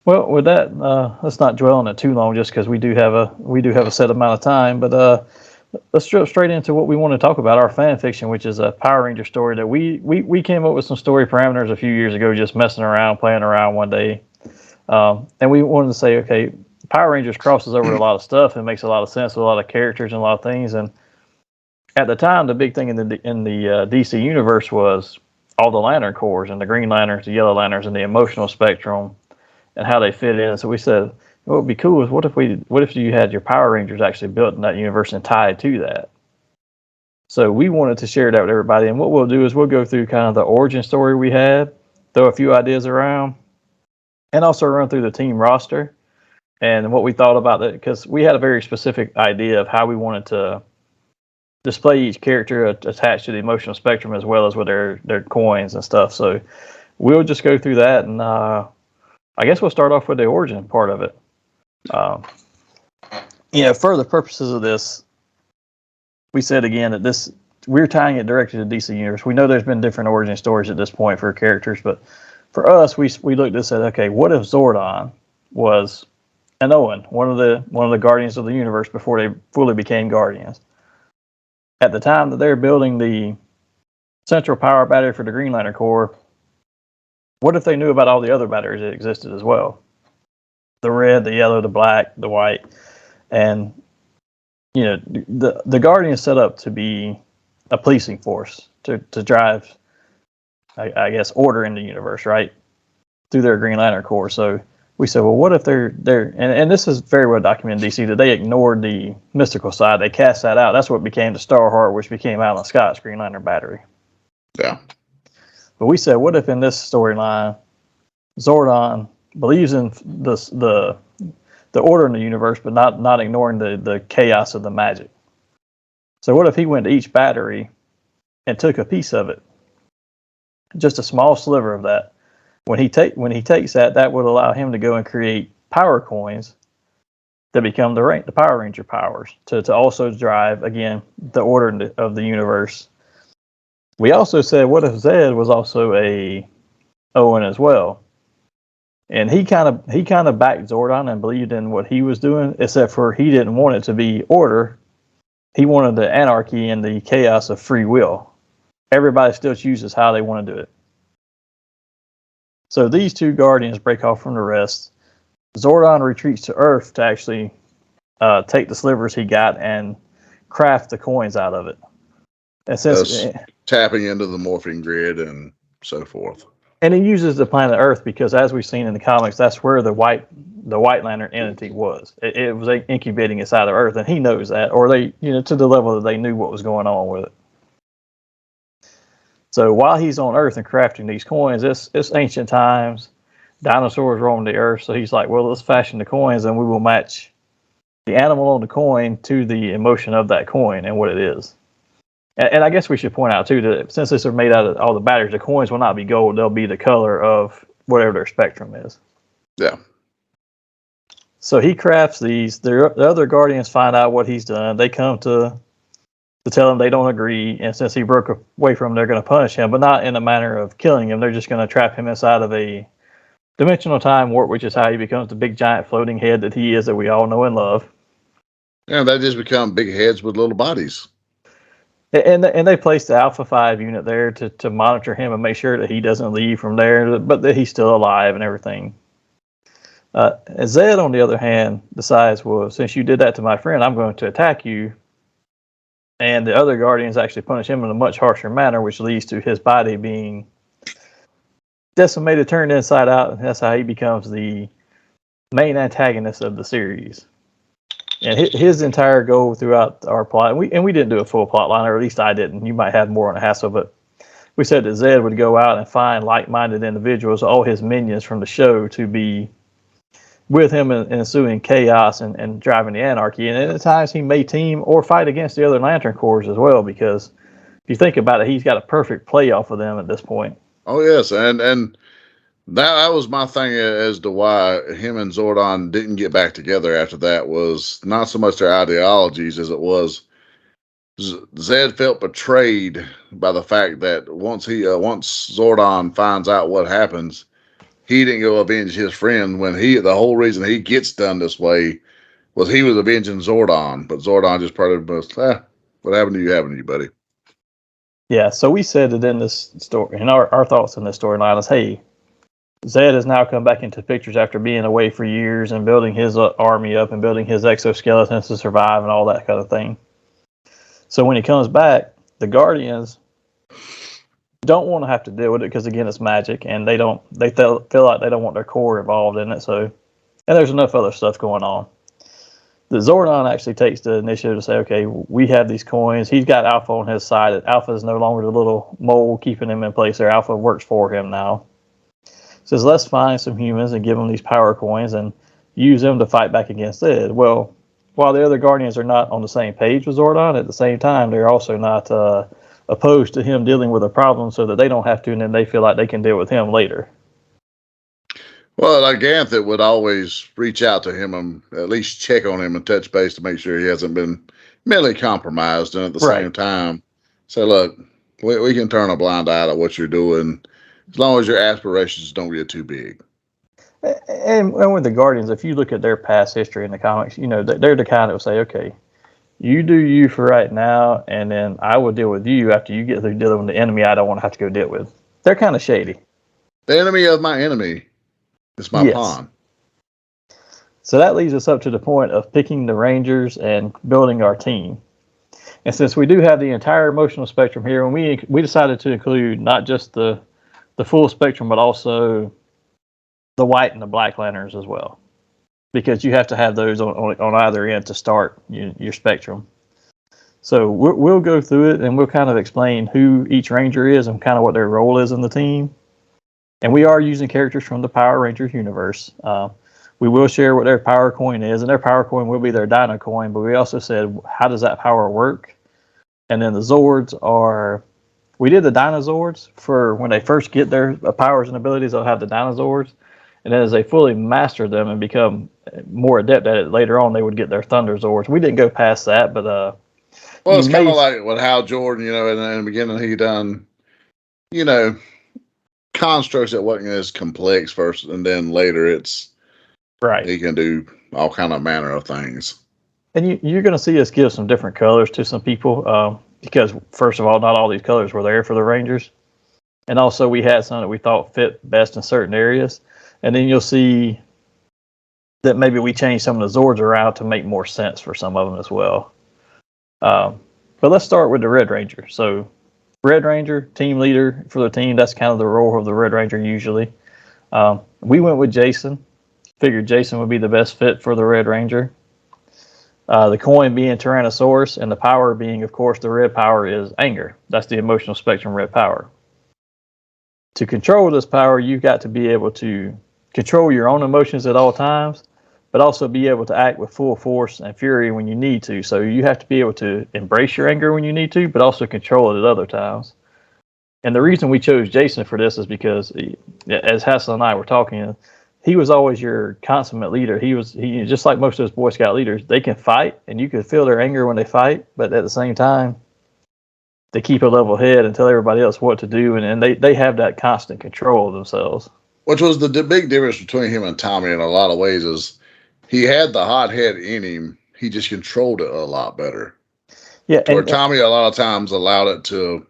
Well, with that, let's not dwell on it too long, just because we do have a set amount of time. But let's jump straight into what we want to talk about, our fan fiction, which is a Power Ranger story that we came up with some story parameters a few years ago, just messing around, playing around one day. And we wanted to say, okay, Power Rangers crosses over a lot of stuff and makes a lot of sense with a lot of characters and a lot of things. And at the time, the big thing in the DC universe was all the Lantern Corps and the Green Lanterns, the Yellow Lanterns, and the emotional spectrum and how they fit in. So we said, what would be cool is what if you had your Power Rangers actually built in that universe and tied to that. So we wanted to share that with everybody. And what we'll do is we'll go through kind of the origin story we had, throw a few ideas around, and also run through the team roster and what we thought about it, because we had a very specific idea of how we wanted to display each character attached to the emotional spectrum as well as with their coins and stuff. So we'll just go through that, and I guess we'll start off with the origin part of it. For the purposes of this, we said again that we're tying it directly to the DC Universe. We know there's been different origin stories at this point for characters, but for us, we looked at and said, okay, what if Zordon was an Owen, one of the Guardians of the Universe before they fully became Guardians? At the time that they're building the central power battery for the Green Lantern Corps, what if they knew about all the other batteries that existed as well? The red, the yellow, the black, the white. And, the Guardians set up to be a policing force to drive, I guess, order in the universe, right? Through their Green Lantern Corps. So we said, well, what if they're and this is very well documented in DC, that they ignored the mystical side. They cast that out. That's what became the Starheart, which became Alan Scott's Green Lantern battery. Yeah. But we said, what if in this storyline, Zordon believes in the order in the universe, but not ignoring the chaos of the magic? So what if he went to each battery and took a piece of it, just a small sliver of that? When he takes that would allow him to go and create power coins that become the Power Ranger powers to also drive, again, the order of the universe. We also said, what if Zed was also a Owen as well? And he kind of backed Zordon and believed in what he was doing, except for he didn't want it to be order. He wanted the anarchy and the chaos of free will. Everybody still chooses how they want to do it. So these two Guardians break off from the rest. Zordon retreats to Earth to actually take the slivers he got and craft the coins out of it. And since tapping into the morphing grid and so forth. And he uses the planet Earth because, as we've seen in the comics, that's where the White Lantern entity was. It was incubating inside of Earth, and he knows that, or they, to the level that they knew what was going on with it. So while he's on Earth and crafting these coins, it's ancient times. Dinosaurs roamed the Earth, so he's like, well, let's fashion the coins, and we will match the animal on the coin to the emotion of that coin and what it is. And I guess we should point out, too, that since these are made out of all the batteries, the coins will not be gold. They'll be the color of whatever their spectrum is. Yeah. So he crafts these. The other Guardians find out what he's done. They come to tell him they don't agree. And since he broke away from them, they're going to punish him, but not in a manner of killing him. They're just going to trap him inside of a dimensional time warp, which is how he becomes the big, giant floating head that he is, that we all know and love. Yeah, they just become big heads with little bodies. And they placed the Alpha 5 unit there to monitor him and make sure that he doesn't leave from there, but that he's still alive and everything. Zed, on the other hand, decides, well, since you did that to my friend, I'm going to attack you. And the other Guardians actually punish him in a much harsher manner, which leads to his body being decimated, turned inside out, and that's how he becomes the main antagonist of the series. And his entire goal throughout our plot, and we didn't do a full plot line, or at least I didn't. You might have more on a hassle, but we said that Zed would go out and find like-minded individuals, all his minions from the show, to be with him in ensuing chaos and driving the anarchy. And at times he may team or fight against the other Lantern Corps as well, because if you think about it, he's got a perfect play off of them at this point. Oh, yes, and that was my thing as to why him and Zordon didn't get back together after that, was not so much their ideologies as it was Zed felt betrayed by the fact that once Zordon finds out what happens, he didn't go avenge his friend, when the whole reason he gets done this way was he was avenging Zordon, but Zordon just probably was, what happened to you, buddy? Yeah, so we said that in this story, and our thoughts in this storyline is, hey, Zed has now come back into pictures after being away for years and building his army up and building his exoskeletons to survive and all that kind of thing. So when he comes back, the Guardians don't want to have to deal with it because again, it's magic, and they feel like they don't want their core involved in it. So, and there's enough other stuff going on. The Zordon actually takes the initiative to say, okay, we have these coins. He's got Alpha on his side. Alpha is no longer the little mole keeping him in place there. Alpha works for him now. Says, let's find some humans and give them these power coins and use them to fight back against Ed. Well, while the other Guardians are not on the same page with Zordon, at the same time, they're also not opposed to him dealing with a problem so that they don't have to, and then they feel like they can deal with him later. Well, like Ganthet would always reach out to him and at least check on him and touch base to make sure he hasn't been mentally compromised. And at the same time, say, look, we can turn a blind eye to what you're doing as long as your aspirations don't get too big. And with the Guardians, if you look at their past history in the comics, you know, they're the kind that will say, okay, you do you for right now, and then I will deal with you after you get through dealing with the enemy I don't want to have to go deal with. They're kind of shady. The enemy of my enemy is my pawn. So that leads us up to the point of picking the Rangers and building our team. And since we do have the entire emotional spectrum here, and we decided to include not just the full spectrum, but also the white and the black lanterns as well, because you have to have those on either end to start your spectrum. So we'll go through it and we'll kind of explain who each Ranger is and kind of what their role is in the team. And we are using characters from the Power Rangers universe. We will share what their power coin is, and their power coin will be their Dino coin, but we also said, how does that power work? And then the Zords are, we did the Dinozords for when they first get their powers and abilities, they'll have the Dinozords. And then as they fully master them and become more adept at it later on, they would get their Thunder Zords. We didn't go past that, but well, it's kind of like what Hal Jordan, you know, in the beginning he done, you know, constructs that wasn't as complex first, and then later it's right. He can do all kind of manner of things. And you're going to see us give some different colors to some people because, first of all, not all these colors were there for the Rangers. And also we had some that we thought fit best in certain areas. And then you'll see that maybe we changed some of the Zords around to make more sense for some of them as well. But let's start with the Red Ranger. So Red Ranger, team leader for the team. That's kind of the role of the Red Ranger usually. We went with Jason. Figured Jason would be the best fit for the Red Ranger. The coin being Tyrannosaurus, and the power being, of course, the red power is anger. That's the emotional spectrum red power. To control this power, you've got to be able to control your own emotions at all times, but also be able to act with full force and fury when you need to. So you have to be able to embrace your anger when you need to, but also control it at other times. And the reason we chose Jason for this is because, as Hassel and I were talking, he was always your consummate leader. He just like most of those Boy Scout leaders. They can fight, and you can feel their anger when they fight, but at the same time, they keep a level head and tell everybody else what to do, and they have that constant control of themselves. Which was the big difference between him and Tommy in a lot of ways is he had the hot head in him. He just controlled it a lot better. Yeah, where Tommy a lot of times allowed it to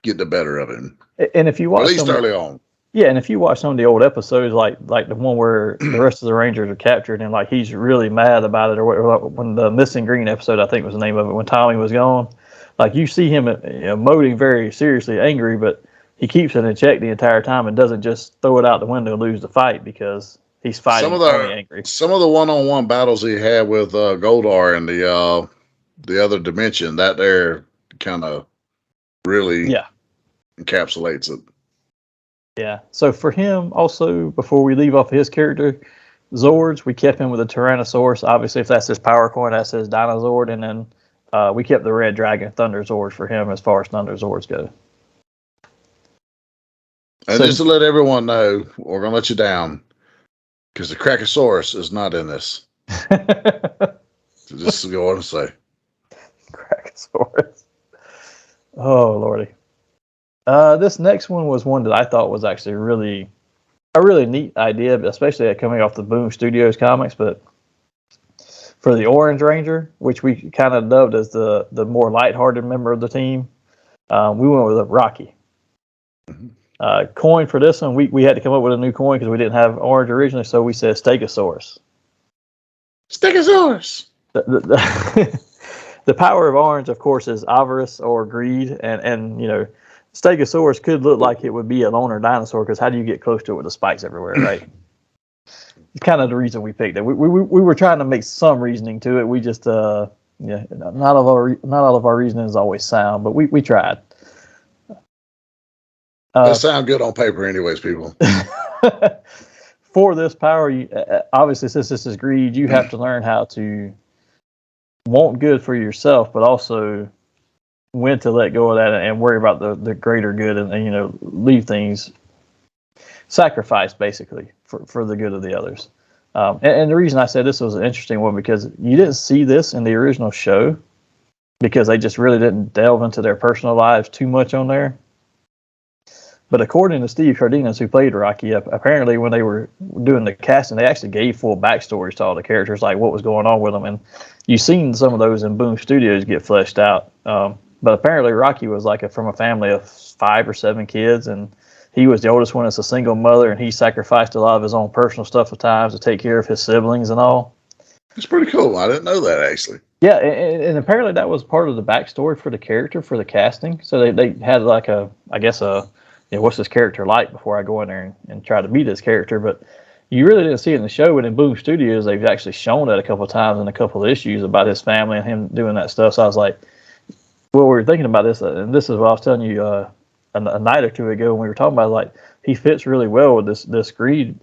get the better of him. And if you watch, at least early on. Yeah, and if you watch some of the old episodes, like the one where the rest of the Rangers are captured and like he's really mad about it, or when the Missing Green episode, I think was the name of it, when Tommy was gone, like you see him emoting very seriously angry, but he keeps it in check the entire time and doesn't just throw it out the window and lose the fight because he's fighting angry. Some of the one-on-one battles he had with Goldar and the other dimension, that there kind of really encapsulates it. Yeah. So for him, also, before we leave off his character, Zords, we kept him with a Tyrannosaurus. Obviously, if that's his power coin, that's his Dinozord. And then we kept the Red Dragon Thunder Zord for him as far as Thunder Zords go. And just to let everyone know, we're going to let you down because the Krakosaurus is not in this. So just to go on and say. Krakosaurus. Oh, Lordy. This next one was one that I thought was actually a really neat idea, especially coming off the Boom Studios comics. But for the Orange Ranger, which we kind of dubbed as the more lighthearted member of the team, we went with a Rocky. Coin for this one, we had to come up with a new coin because we didn't have orange originally, so we said Stegosaurus. Stegosaurus! The power of orange, of course, is avarice or greed, and Stegosaurus could look like it would be a loner dinosaur, because how do you get close to it with the spikes everywhere, right? It's kind of the reason we picked it. We were trying to make some reasoning to it. We just not all of our reasoning is always sound, but we tried. That sound good on paper, anyways, people. For this power, obviously, since this is greed, you have to learn how to want good for yourself, but also when to let go of that and worry about the greater good, and leave things, sacrifice basically for the good of the others. And the reason I said this was an interesting one, because you didn't see this in the original show, because they just really didn't delve into their personal lives too much on there. But according to Steve Cardenas, who played Rocky, apparently when they were doing the casting, they actually gave full backstories to all the characters, like what was going on with them. And you've seen some of those in Boom Studios get fleshed out. But apparently Rocky was from a family of 5 or 7 kids, and he was the oldest one as a single mother, and he sacrificed a lot of his own personal stuff at times to take care of his siblings and all. It's pretty cool. I didn't know that, actually. Yeah, and apparently that was part of the backstory for the character, for the casting. So they had what's this character like before I go in there and try to be this character. But you really didn't see it in the show, but in Boom Studios, they've actually shown it a couple of times in a couple of issues about his family and him doing that stuff. So I was like, well, we were thinking about this, and this is what I was telling you a night or two ago when we were talking about, like, he fits really well with this greed,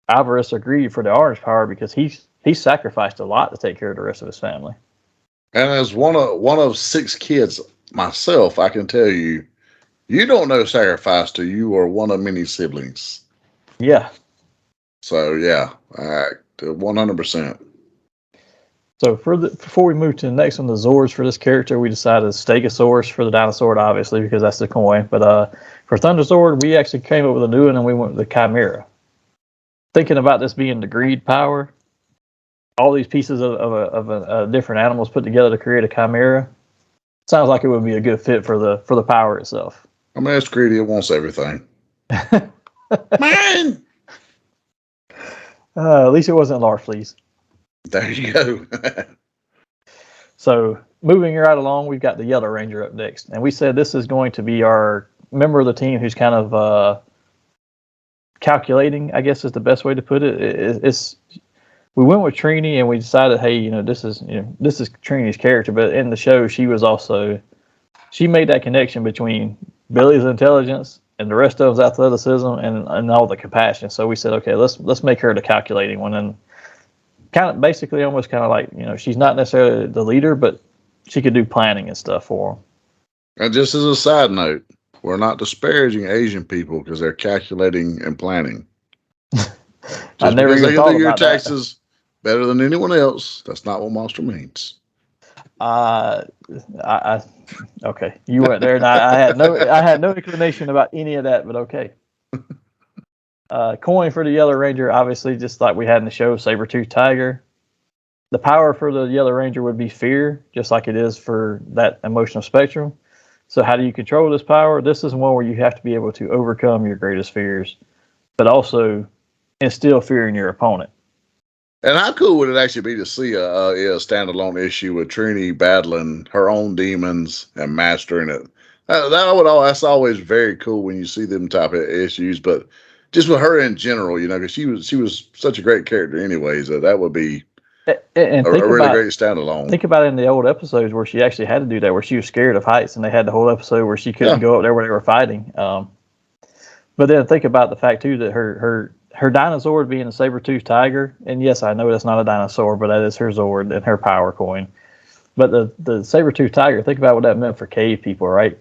avarice or greed for the orange power, because he sacrificed a lot to take care of the rest of his family. And as one of 6 kids myself, I can tell you, you don't know sacrifice till you are one of many siblings. Yeah. So yeah, 100%. So before we move to the next one, the Zords for this character, we decided Stegosaurus for the dinosaur, obviously, because that's the coin. But for Thunderzord, we actually came up with a new one, and we went with the Chimera. Thinking about this being the greed power, all these pieces of different animals put together to create a Chimera, sounds like it would be a good fit for the power itself. I mean, it's greedy. It wants everything. Man! At least it wasn't Larfleeze. There you go. So, moving right along, we've got the Yellow Ranger up next. And we said this is going to be our member of the team who's kind of calculating, I guess is the best way to put it. We went with Trini, and we decided, hey, this is Trini's character. But in the show, she made that connection between Billy's intelligence and the rest of his athleticism and all the compassion. So we said, okay, let's make her the calculating one, and basically almost like, she's not necessarily the leader, but she could do planning and stuff for him. And just as a side note, we're not disparaging Asian people because they're calculating and planning. I never even thought about your taxes better than anyone else. That's not what monster means. Okay, you went there, and I had no inclination about any of that, but okay. Coin for the Yellow Ranger, obviously, just like we had in the show, saber-toothed tiger. The power for the Yellow Ranger would be fear, just like it is for that emotional spectrum. So how do you control this power? This is one where you have to be able to overcome your greatest fears, but instill fear in your opponent. And how cool would it actually be to see a standalone issue with Trini battling her own demons and mastering it? That's always very cool when you see them type of issues. But just with her in general, because she was such a great character, anyways. That would be a really great standalone. Think about it in the old episodes where she actually had to do that, where she was scared of heights, and they had the whole episode where she couldn't go up there where they were fighting. But then think about the fact too that her dinosaur being a saber-toothed tiger, and yes, I know that's not a dinosaur, but that is her Zord and her power coin. But the saber-toothed tiger, think about what that meant for cave people, right?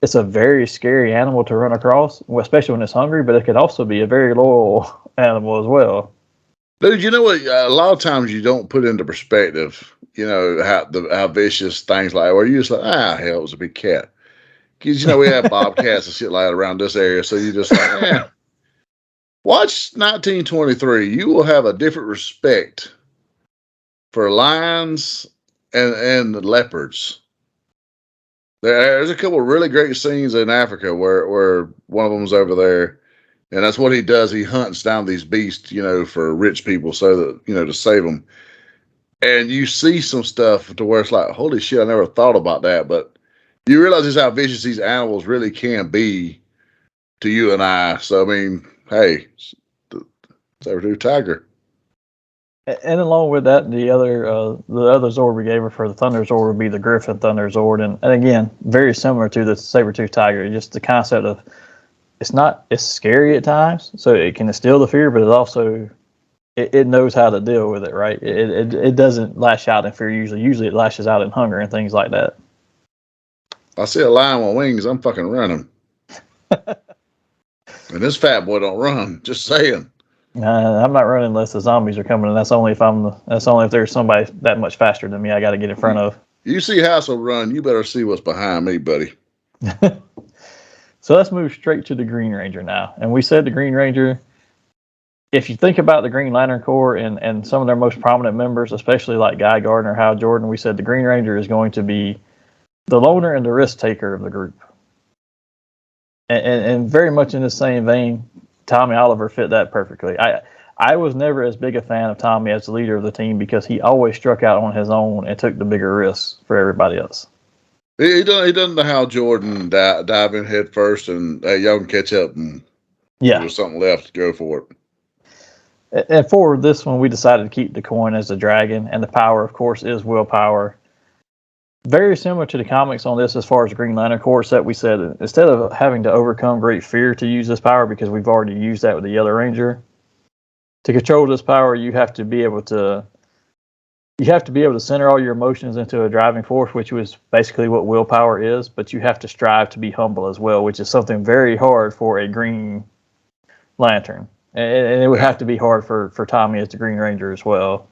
It's a very scary animal to run across, especially when it's hungry, but it could also be a very loyal animal as well. Dude, you know what? A lot of times you don't put into perspective, how vicious things like, or you just like, hell, it was a big cat. Because, we have bobcats and shit like that around this area, so you just like, Watch 1923. You will have a different respect for lions and leopards. There's a couple of really great scenes in Africa where one of them's over there, and that's what he does. He hunts down these beasts, for rich people, so that to save them. and you see some stuff to where it's like, holy shit, I never thought about that. But you realize just how vicious these animals really can be to you and I. So, I mean, hey, saber-tooth tiger. And along with that, the other Zord we gave her for the Thunder Zord would be the Griffin Thunder Zord, and again, very similar to the saber-tooth tiger. Just the concept of it's scary at times, so it can instill the fear, but it also it knows how to deal with it, right? It doesn't lash out in fear usually. Usually it lashes out in hunger and things like that. I see a lion with wings, I'm fucking running. And this fat boy don't run. Just saying. I'm not running unless the zombies are coming, and that's only if there's somebody that much faster than me. I got to get in front of. You see Hassel run, you better see what's behind me, buddy. So let's move straight to the Green Ranger now. And we said the Green Ranger. If you think about the Green Lantern Corps and some of their most prominent members, especially like Guy Gardner, Hal Jordan, we said the Green Ranger is going to be the loner and the risk taker of the group. And very much in the same vein, Tommy Oliver fit that perfectly. I was never as big a fan of Tommy as the leader of the team because he always struck out on his own and took the bigger risks for everybody else. He doesn't know how Jordan dive in head first and y'all can catch up and there's something left to go for it. And for this one, we decided to keep the coin as the dragon, and the power, of course, is willpower. Very similar to the comics on this as far as the Green Lantern Corps set. We said instead of having to overcome great fear to use this power, because we've already used that with the Yellow Ranger, to control this power, you have to be able to center all your emotions into a driving force, which was basically what willpower is, but you have to strive to be humble as well, which is something very hard for a Green Lantern. And it would have to be hard for Tommy as the Green Ranger as well.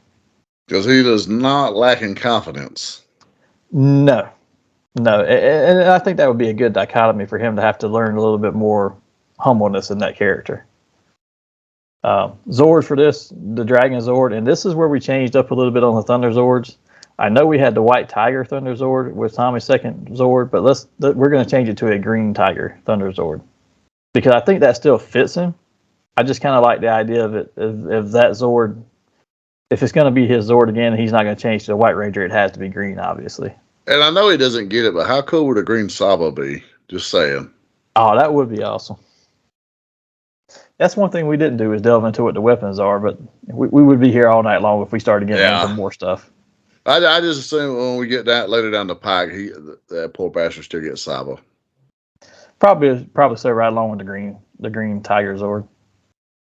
Because he does not lack in confidence. No. And I think that would be a good dichotomy for him to have to learn a little bit more humbleness in that character. Zord for this, the Dragon Zord, and this is where we changed up a little bit on the Thunder Zords. I know we had the White Tiger Thunder Zord with Tommy's second Zord, but we're going to change it to a Green Tiger Thunder Zord because I think that still fits him. I just kind of like the idea of it. If that Zord, if it's going to be his Zord again, he's not going to change to the White Ranger. It has to be green, obviously. And I know he doesn't get it, but how cool would a green Saba be? Just saying. Oh, that would be awesome. That's one thing we didn't do is delve into what the weapons are, but we would be here all night long if we started getting into more stuff. I just assume when we get later down the pike, that poor bastard still gets Saba. Probably say right along with the green Tiger Zord.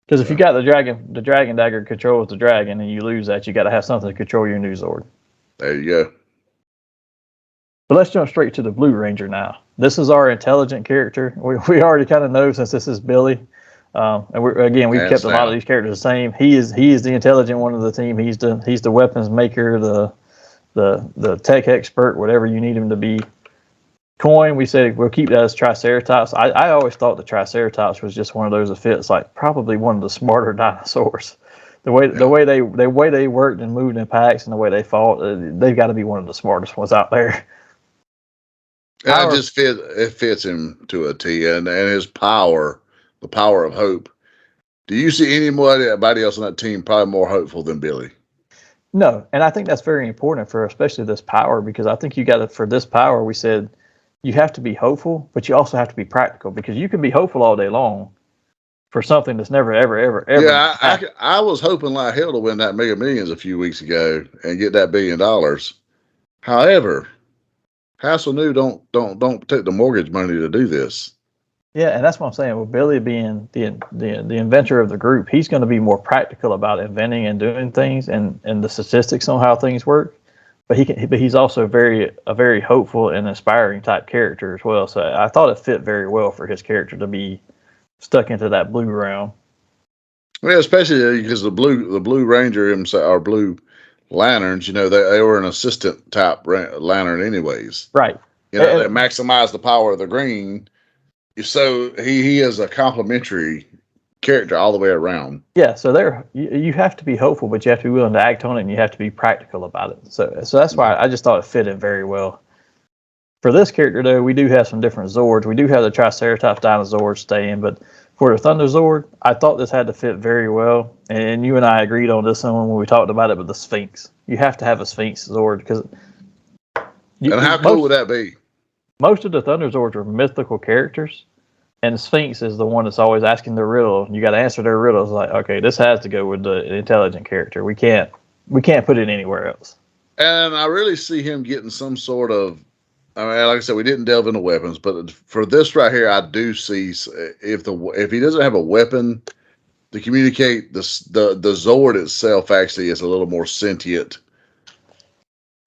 Because if you got the dragon dagger controls the dragon, and you lose that, you got to have something to control your new Zord. There you go. But let's jump straight to the Blue Ranger now. This is our intelligent character. We already kind of know since this is Billy. And we've kept a lot of these characters the same. He is the intelligent one of the team. He's the weapons maker, the tech expert, whatever you need him to be. Coin, we said we'll keep that as Triceratops. I always thought the Triceratops was just one of those that fits like probably one of the smarter dinosaurs. The way they worked and moved in packs and the way they fought, they've got to be one of the smartest ones out there. It fits him to a T, and his power, the power of hope. Do you see anybody else on that team probably more hopeful than Billy? No, and I think that's very important for especially this power, because I think for this power, we said you have to be hopeful, but you also have to be practical, because you can be hopeful all day long for something that's never, ever. Yeah, I was hoping like hell to win that Mega Millions a few weeks ago and get that $1 billion. However, Hassel knew don't take the mortgage money to do this. Yeah, and that's what I'm saying. With Billy being the inventor of the group, he's going to be more practical about inventing and doing things and the statistics on how things work. But he's also a very hopeful and inspiring type character as well. So I thought it fit very well for his character to be stuck into that blue realm. Yeah, especially because the Blue Ranger himself, or Blue Lanterns, they were an assistant type lantern anyways. Right. They maximize the power of the green. So he is a complementary character all the way around. Yeah, so you have to be hopeful, but you have to be willing to act on it, and you have to be practical about it. So that's why I just thought it fit in very well. For this character, though, we do have some different Zords. We do have the Triceratops Dinosaur staying, but For the Thunder Zord, I thought this had to fit very well, and you and I agreed on this one when we talked about it. But the Sphinx, you have to have a Sphinx Zord because. And how cool would that be? Most of the Thunder Zords are mythical characters, and the Sphinx is the one that's always asking the riddle. You got to answer their riddles. Like, okay, this has to go with the intelligent character. We can't put it anywhere else. And I really see him getting some sort of. I mean, like I said, we didn't delve into weapons, but for this right here, I do see if he doesn't have a weapon to communicate, the Zord itself actually is a little more sentient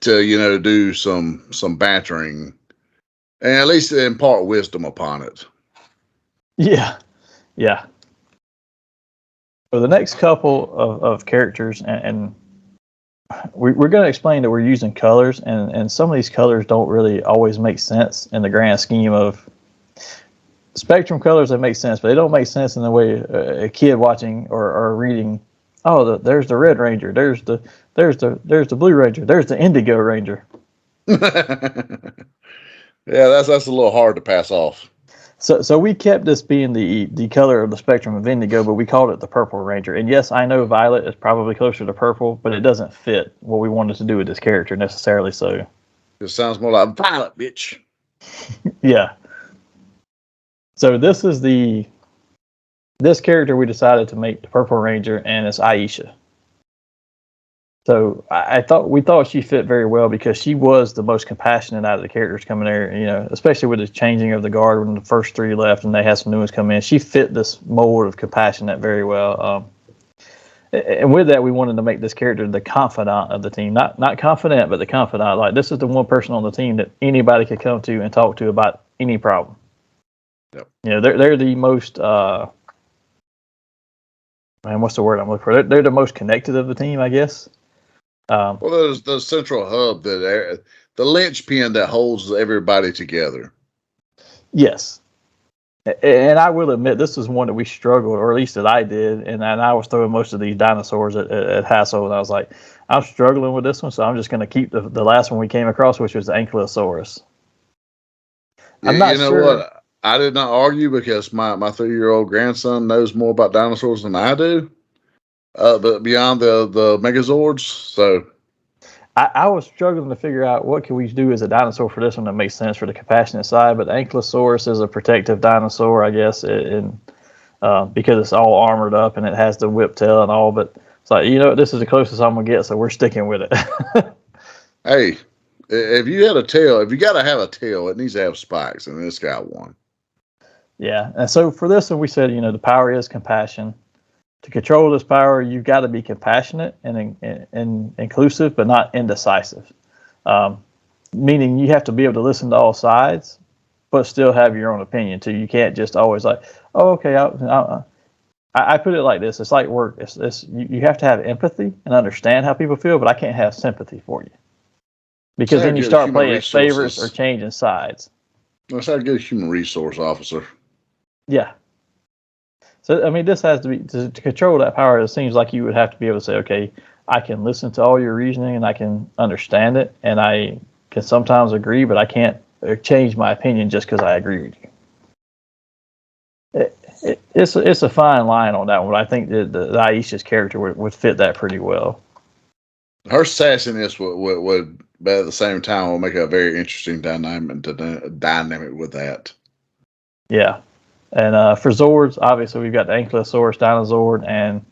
to do some bantering, and at least impart wisdom upon it. Yeah. So the next couple of characters, and we're going to explain that we're using colors, and some of these colors don't really always make sense in the grand scheme of spectrum colors. That make sense, but they don't make sense in the way a kid watching or reading. Oh, there's the Red Ranger. There's the Blue Ranger. There's the Indigo Ranger. Yeah, that's a little hard to pass off. So we kept this being the color of the spectrum of indigo, but we called it the Purple Ranger. And yes, I know violet is probably closer to purple, but it doesn't fit what we wanted to do with this character necessarily. So it sounds more like violet, bitch. Yeah. So this is this character we decided to make the Purple Ranger, and it's Aisha. So we thought she fit very well because she was the most compassionate out of the characters coming there, especially with the changing of the guard when the first three left and they had some new ones come in. She fit this mold of compassionate very well. And with that, we wanted to make this character the confidant of the team. Not confident, but the confidant. Like, this is the one person on the team that anybody could come to and talk to about any problem. Yep. They're the most, what's the word I'm looking for? They're the most connected of the team, I guess. Well, there's the central hub, the linchpin that holds everybody together. Yes. And I will admit, this is one that we struggled, or at least that I did. And I was throwing most of these dinosaurs at Hassel, and I was like, I'm struggling with this one, so I'm just going to keep the last one we came across, which was the Ankylosaurus. I'm not sure. What? I did not argue because my 3-year-old grandson knows more about dinosaurs than I do. But beyond the Megazords, so I was struggling to figure out what can we do as a dinosaur for this one that makes sense for the compassionate side. But the Ankylosaurus is a protective dinosaur, I guess, because it's all armored up and it has the whip tail and all. But it's like, this is the closest I'm gonna get, so we're sticking with it. Hey, if you got to have a tail, it needs to have spikes, and it's got one. Yeah, and so for this one, we said, the power is compassion. To control this power, you've got to be compassionate and inclusive, but not indecisive. Meaning you have to be able to listen to all sides, but still have your own opinion too. You can't just always like, oh, okay. I put it like this: it's like work. You have to have empathy and understand how people feel, but I can't have sympathy for you because then you start playing favorites or changing sides. That's how a good human resource officer. Yeah. So, this has to be, to control that power, it seems like you would have to be able to say, okay, I can listen to all your reasoning and I can understand it, and I can sometimes agree, but I can't change my opinion just because I agree with you. It's a fine line on that one, but I think that the Aisha's character would fit that pretty well. Her sassiness would but at the same time will make a very interesting dynamic with that. Yeah. And for Zords, obviously we've got the Ankylosaurus Dinozord, and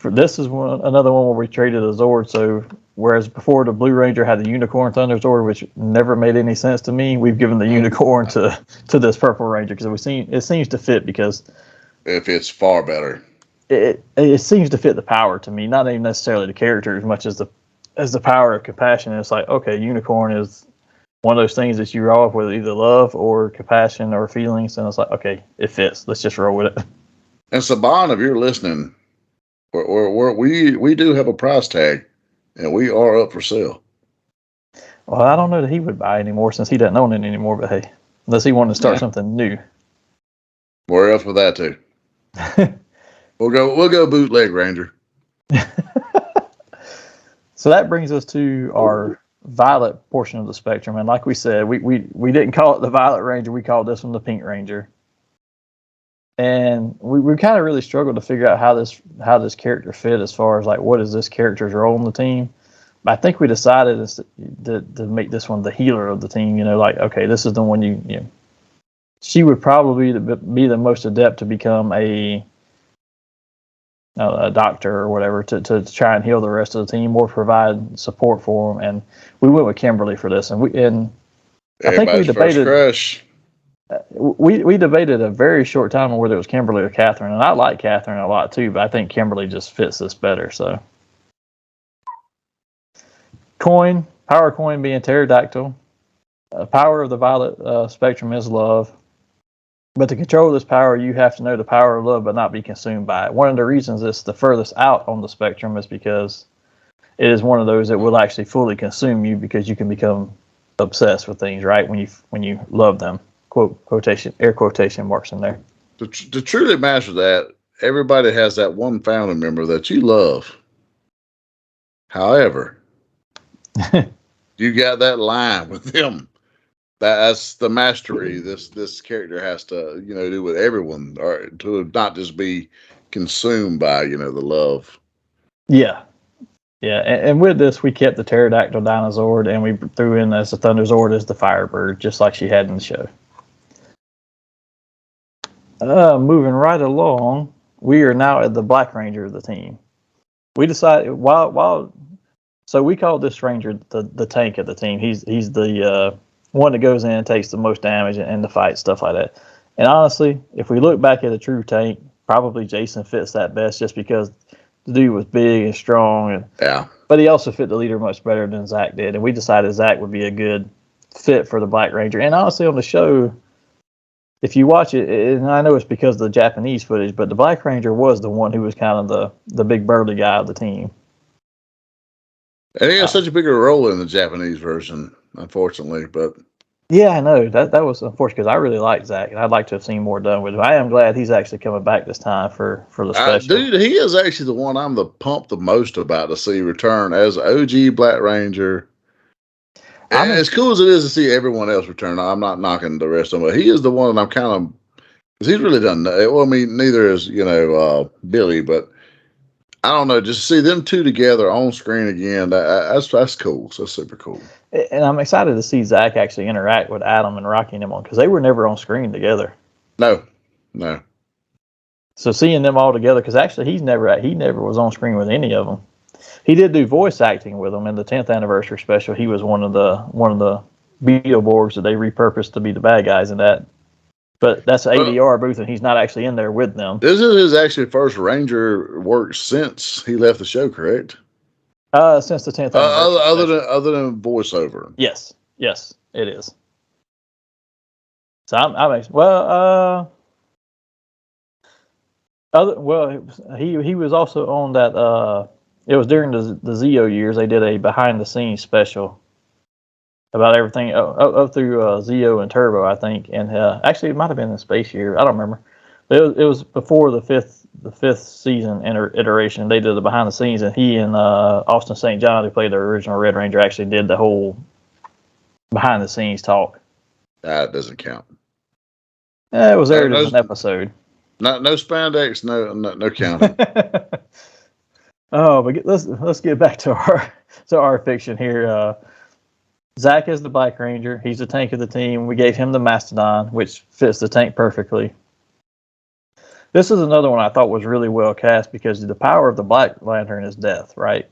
this is another one where we traded a Zord. So whereas before the Blue Ranger had the Unicorn Thunder Zord, which never made any sense to me, we've given the Unicorn to this Purple Ranger because it seems to fit because it fits far better. It seems to fit the power to me, not even necessarily the character as much as the power of compassion. It's like, okay, Unicorn is one of those things that you roll off with either love or compassion or feelings, and it's like, okay, it fits. Let's just roll with it. And Saban, if you're listening, we do have a price tag, and we are up for sale. Well, I don't know that he would buy anymore since he doesn't own it anymore. But hey, unless he wanted to start something new, we're up for that too. We'll go bootleg Ranger. So that brings us to our violet portion of the spectrum, and like we said, we didn't call it the Violet Ranger. We called this one the Pink Ranger. And we kind of really struggled to figure out how this character fit as far as like what is this character's role in the team. But I think we decided to make this one the healer of the team. Like, okay, this is the one you know. She would probably be the most adept to become a doctor or whatever to try and heal the rest of the team or provide support for them. And we went with Kimberly for this, and I think we debated. Crush. We debated a very short time on whether it was Kimberly or Catherine, and I like Catherine a lot too, but I think Kimberly just fits this better. So, power coin being pterodactyl. Power of the violet spectrum is love. But to control this power, you have to know the power of love, but not be consumed by it. One of the reasons it's the furthest out on the spectrum is because it is one of those that will actually fully consume you because you can become obsessed with things, right? When you love them, air quotation marks in there. To truly master that, everybody has that one family member that you love. However, you got that line with them. That's the mastery this character has to, do with everyone, or to not just be consumed by, the love. Yeah. Yeah. And with this, we kept the pterodactyl dinosaur and we threw in as the Thunderzord as the Firebird, just like she had in the show. Moving right along, we are now at the Black Ranger of the team. We decided so we call this Ranger the tank of the team. He's the one that goes in and takes the most damage in the fight, stuff like that. And honestly, if we look back at a true tank, probably Jason fits that best just because the dude was big and strong. But he also fit the leader much better than Zach did. And we decided Zach would be a good fit for the Black Ranger. And honestly, on the show, if you watch it, and I know it's because of the Japanese footage, but the Black Ranger was the one who was kind of the big burly guy of the team. And he has such a bigger role in the Japanese version, unfortunately. But yeah, I know that was unfortunate because I really like Zach and I'd like to have seen more done with him. I am glad he's actually coming back this time for the special. Dude, he is actually the one I'm pumped the most about to see return as OG Black Ranger. And as cool as it is to see everyone else return, I'm not knocking the rest of them, but he is the one that I'm kind of, because he's really done. Well, I mean, neither is Billy, but I don't know. Just see them two together on screen again. That's cool. So super cool. And I'm excited to see Zach actually interact with Adam and Rocky and them on because they were never on screen together. No. So seeing them all together, because actually he never was on screen with any of them. He did do voice acting with them in the 10th anniversary special. He was one of the Beetleborgs that they repurposed to be the bad guys in that. But that's an ADR booth, and he's not actually in there with them. This is his actually first Ranger work since he left the show, correct? Since the 10th anniversary. Other than voiceover. Yes, it is. So he was also on that. It was during the Zeo years. They did a behind the scenes special about everything up through Zeo and Turbo, I think, and actually it might have been in Space Year. I don't remember, but it was before the fifth season iteration. They did the behind the scenes, and he and Austin St. John, who played the original Red Ranger, actually did the whole behind the scenes talk. That doesn't count. It was aired as an episode. No spandex, no counting. Oh, but let's get back to our fiction here. Zach is the Black Ranger. He's the tank of the team. We gave him the Mastodon, which fits the tank perfectly. This is another one I thought was really well cast because the power of the Black Lantern is death, right?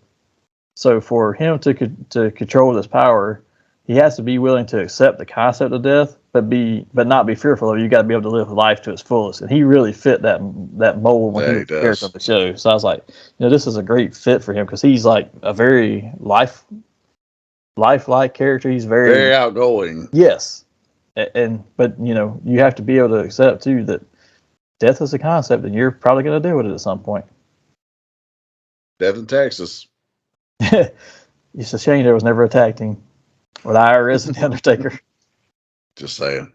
So for him to control this power, he has to be willing to accept the concept of death, but not be fearful of it. You got to be able to live life to its fullest, and he really fit that mold when he was the character of the show. So I was like, this is a great fit for him because he's like a very lifelike character. He's very outgoing. Yes, but you have to be able to accept too that death is a concept, and you're probably going to deal with it at some point. Death in Texas. It's a shame there was never a tag team with IRS and the Undertaker. Just saying.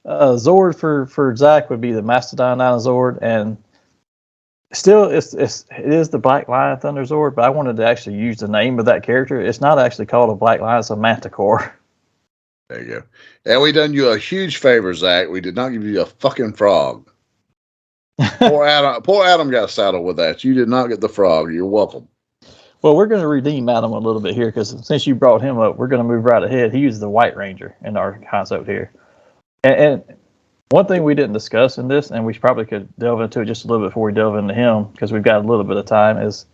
Zord for Zach would be the Mastodon Dinosaur, and still it is the Black Lion Thunder Zord, but I wanted to actually use the name of that character. It's not actually called a Black Lion; it's a Manticore. There you go. And we done you a huge favor, Zach. We did not give you a fucking frog. Poor Adam got saddled with that. You did not get the frog. You're welcome. Well, we're going to redeem Adam a little bit here because since you brought him up, we're going to move right ahead. He was the White Ranger in our concept here. And one thing we didn't discuss in this, and we probably could delve into it just a little bit before we delve into him, because we've got a little bit of time, is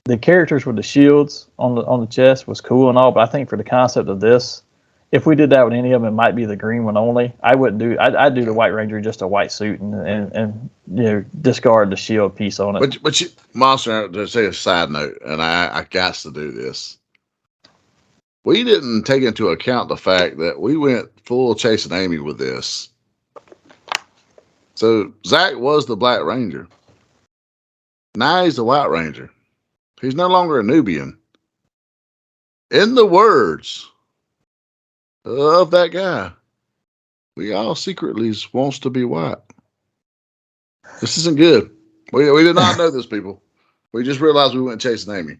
the characters with the shields on the chest was cool and all, but I think for the concept of this, if we did that with any of them, it might be the green one only. I'd do the White Ranger just a white suit and discard the shield piece on it. But Monster, to say a side note, and I got to do this. We didn't take into account the fact that we went full Chasing Amy with this. So Zach was the Black Ranger. Now he's the White Ranger. He's no longer a Nubian. In the words of that guy, we all secretly wants to be white. This isn't good. We did not know this, people. We just realized we went chasing Amy.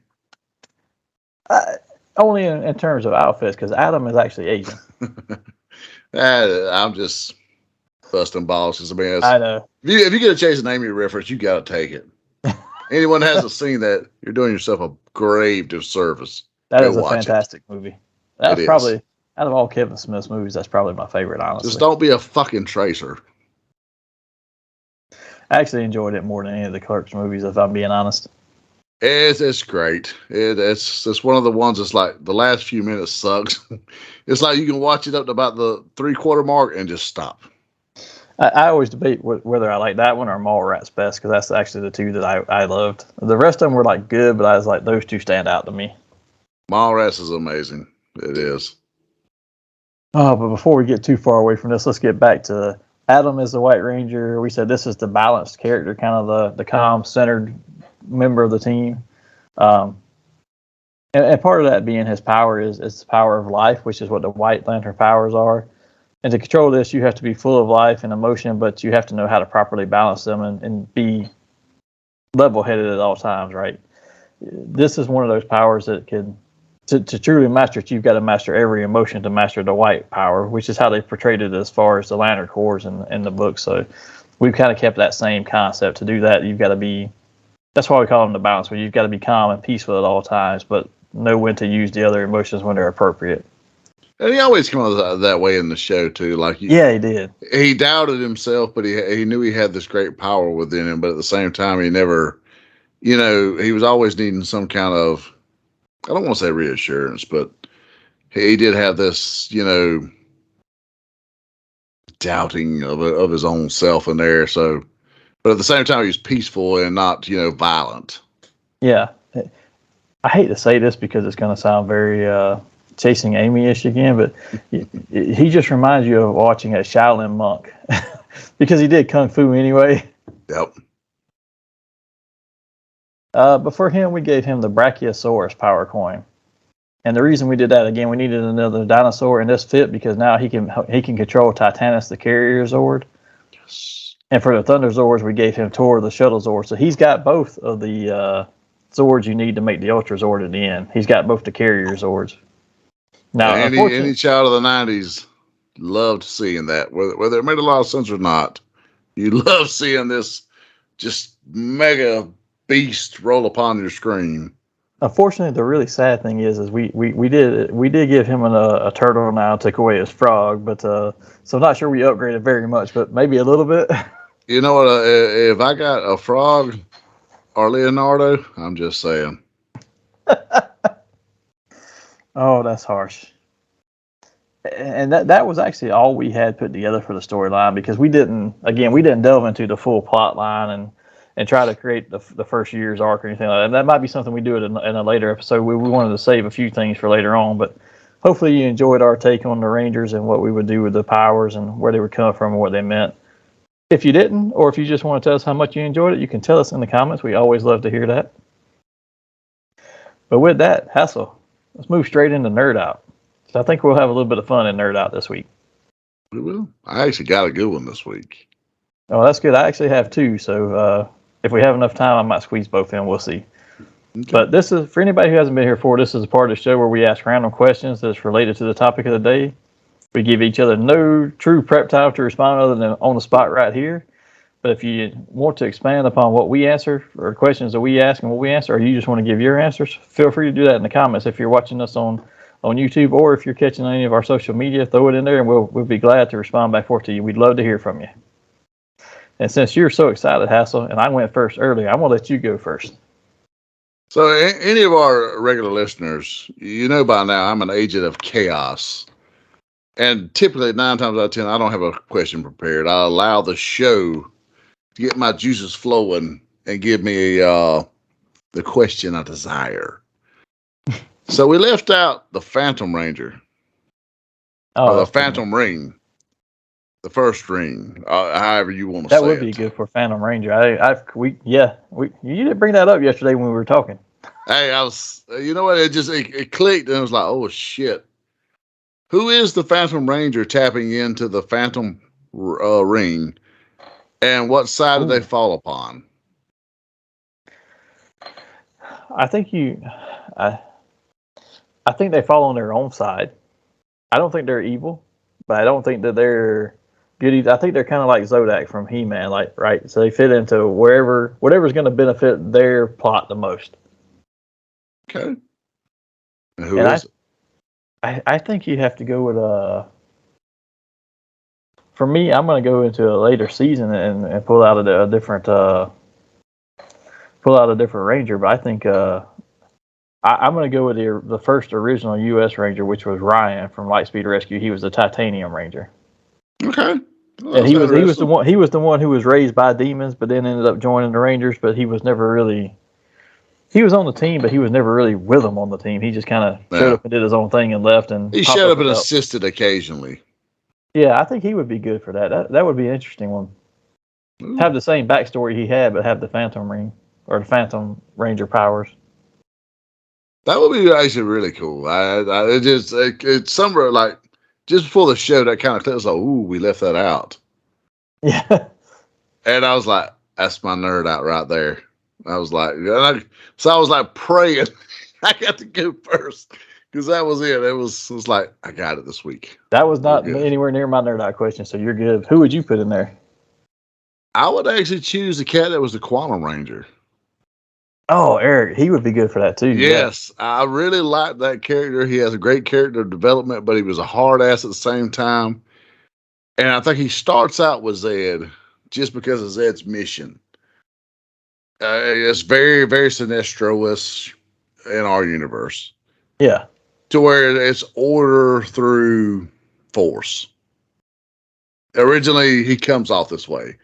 Only in terms of outfits, because Adam is actually Asian. I'm just busting balls. I know. If you get a Chasing Amy reference, you got to take it. Anyone that hasn't seen that, you're doing yourself a grave disservice. That is a fantastic movie. That's probably, out of all Kevin Smith's movies, that's probably my favorite, honestly. Just don't be a fucking tracer. I actually enjoyed it more than any of the Clerks movies, if I'm being honest. It's great. It's one of the ones that's like the last few minutes sucks. It's like you can watch it up to about the 3/4 mark and just stop. I always debate whether I like that one or Mallrats best, because that's actually the two that I loved. The rest of them were like good, but I was like, those two stand out to me. Mallrats is amazing. It is. Oh, but before we get too far away from this, let's get back to Adam as the White Ranger. We said this is the balanced character, kind of the calm-centered member of the team. And part of that being his power is the power of life, which is what the White Lantern powers are. And to control this, you have to be full of life and emotion, but you have to know how to properly balance them and be level-headed at all times, right? This is one of those powers that to truly master it, you've got to master every emotion to master the white power, which is how they portrayed it as far as the Lantern Corps in the book. So we've kind of kept that same concept. To do that, you've got to be, that's why we call them the balance, where you've got to be calm and peaceful at all times, but know when to use the other emotions when they're appropriate. And he always came out that way in the show too. Like he did. He doubted himself, but he knew he had this great power within him. But at the same time, he never, he was always needing some kind of, I don't want to say reassurance, but he did have this, doubting of his own self in there. So, but at the same time, he was peaceful and not, violent. Yeah, I hate to say this because it's going to sound very Chasing Amy-ish again, but he just reminds you of watching a Shaolin monk because he did kung fu anyway. Yep. But for him, we gave him the Brachiosaurus power coin, and the reason we did that, again, we needed another dinosaur, and this fit because now he can control Titanus, the Carrier Zord. Yes. And for the Thunder Zords, we gave him Tor, the Shuttle Zord. So he's got both of the Zords you need to make the Ultra Zord at the end. He's got both the Carrier Zords. Now, any child of the 90s loved seeing that, whether it made a lot of sense or not. You love seeing this just mega beast roll upon your screen. Unfortunately, the really sad thing is we did give him a turtle now, took away his frog, but so I'm not sure we upgraded very much, but maybe a little bit. You know what? If I got a frog or Leonardo, I'm just saying. Oh, that's harsh. And that was actually all we had put together for the storyline, because we didn't delve into the full plot line and try to create the first year's arc or anything like that. And that might be something we do in a later episode. We wanted to save a few things for later on, but hopefully you enjoyed our take on the Rangers and what we would do with the powers and where they would come from and what they meant. If you didn't, or if you just want to tell us how much you enjoyed it, you can tell us in the comments. We always love to hear that. But with that, Hassel, let's move straight into Nerd Out. So I think we'll have a little bit of fun in Nerd Out this week. We will. I actually got a good one this week. Oh, that's good. I actually have two. So if we have enough time, I might squeeze both in. We'll see. Okay. But this is, for anybody who hasn't been here before, this is a part of the show where we ask random questions that's related to the topic of the day. We give each other no true prep time to respond other than on the spot right here. But if you want to expand upon what we answer or questions that we ask and what we answer, or you just want to give your answers, feel free to do that in the comments. If you're watching us on YouTube, or if you're catching any of our social media, throw it in there and we'll be glad to respond back forth to you. We'd love to hear from you. And since you're so excited, Hassel, and I went first earlier, I'm going to let you go first. So any of our regular listeners, you know by now, I'm an agent of chaos. And typically 9 times out of 10, I don't have a question prepared. I allow the show to get my juices flowing and give me the question I desire. So we left out the Phantom Ranger. Or the Phantom Ring. The first ring, however you want to say it. That would be good for Phantom Ranger. You didn't bring that up yesterday when we were talking. Hey, you know what? It clicked and it was like, oh shit. Who is the Phantom Ranger tapping into the Phantom ring, and what side do they fall upon? I think they fall on their own side. I don't think they're evil, but I don't think that they're good. I think they're kind of like Zodak from He-Man, right? So they fit into whatever's going to benefit their plot the most. Okay. And who is it? I think you have to go with for me, I'm going to go into a later season and pull out a different Ranger. But I think I'm going to go with the first original U.S. Ranger, which was Ryan from Lightspeed Rescue. He was the Titanium Ranger. Okay. Well, and he was the one who was raised by demons, but then ended up joining the Rangers. But he was never really. He was on the team, but he was never really with them on the team. He just kind of showed up and did his own thing and left. And he showed up and assisted occasionally. Yeah, I think he would be good for that. That would be an interesting one. Ooh. Have the same backstory he had, but have the Phantom Ring or the Phantom Ranger powers. That would be actually really cool. It's somewhere like just before the show that kind of clicked. I was like, ooh, we left that out. Yeah. And I was like, that's my nerd out right there. I was like, so I was like praying I got to go first because that was it. It was like, I got it this week. That was not anywhere near my nerd out question, so you're good. Who would you put in there? I would actually choose the cat that was the Quantum Ranger. Oh, Eric, he would be good for that too. Yes, yeah. I really like that character. He has a great character development, but he was a hard ass at the same time. And I think he starts out with Zed just because of Zed's mission. It's very, very Sinestro-ish in our universe. Yeah. To where it's order through force. Originally, he comes off this way.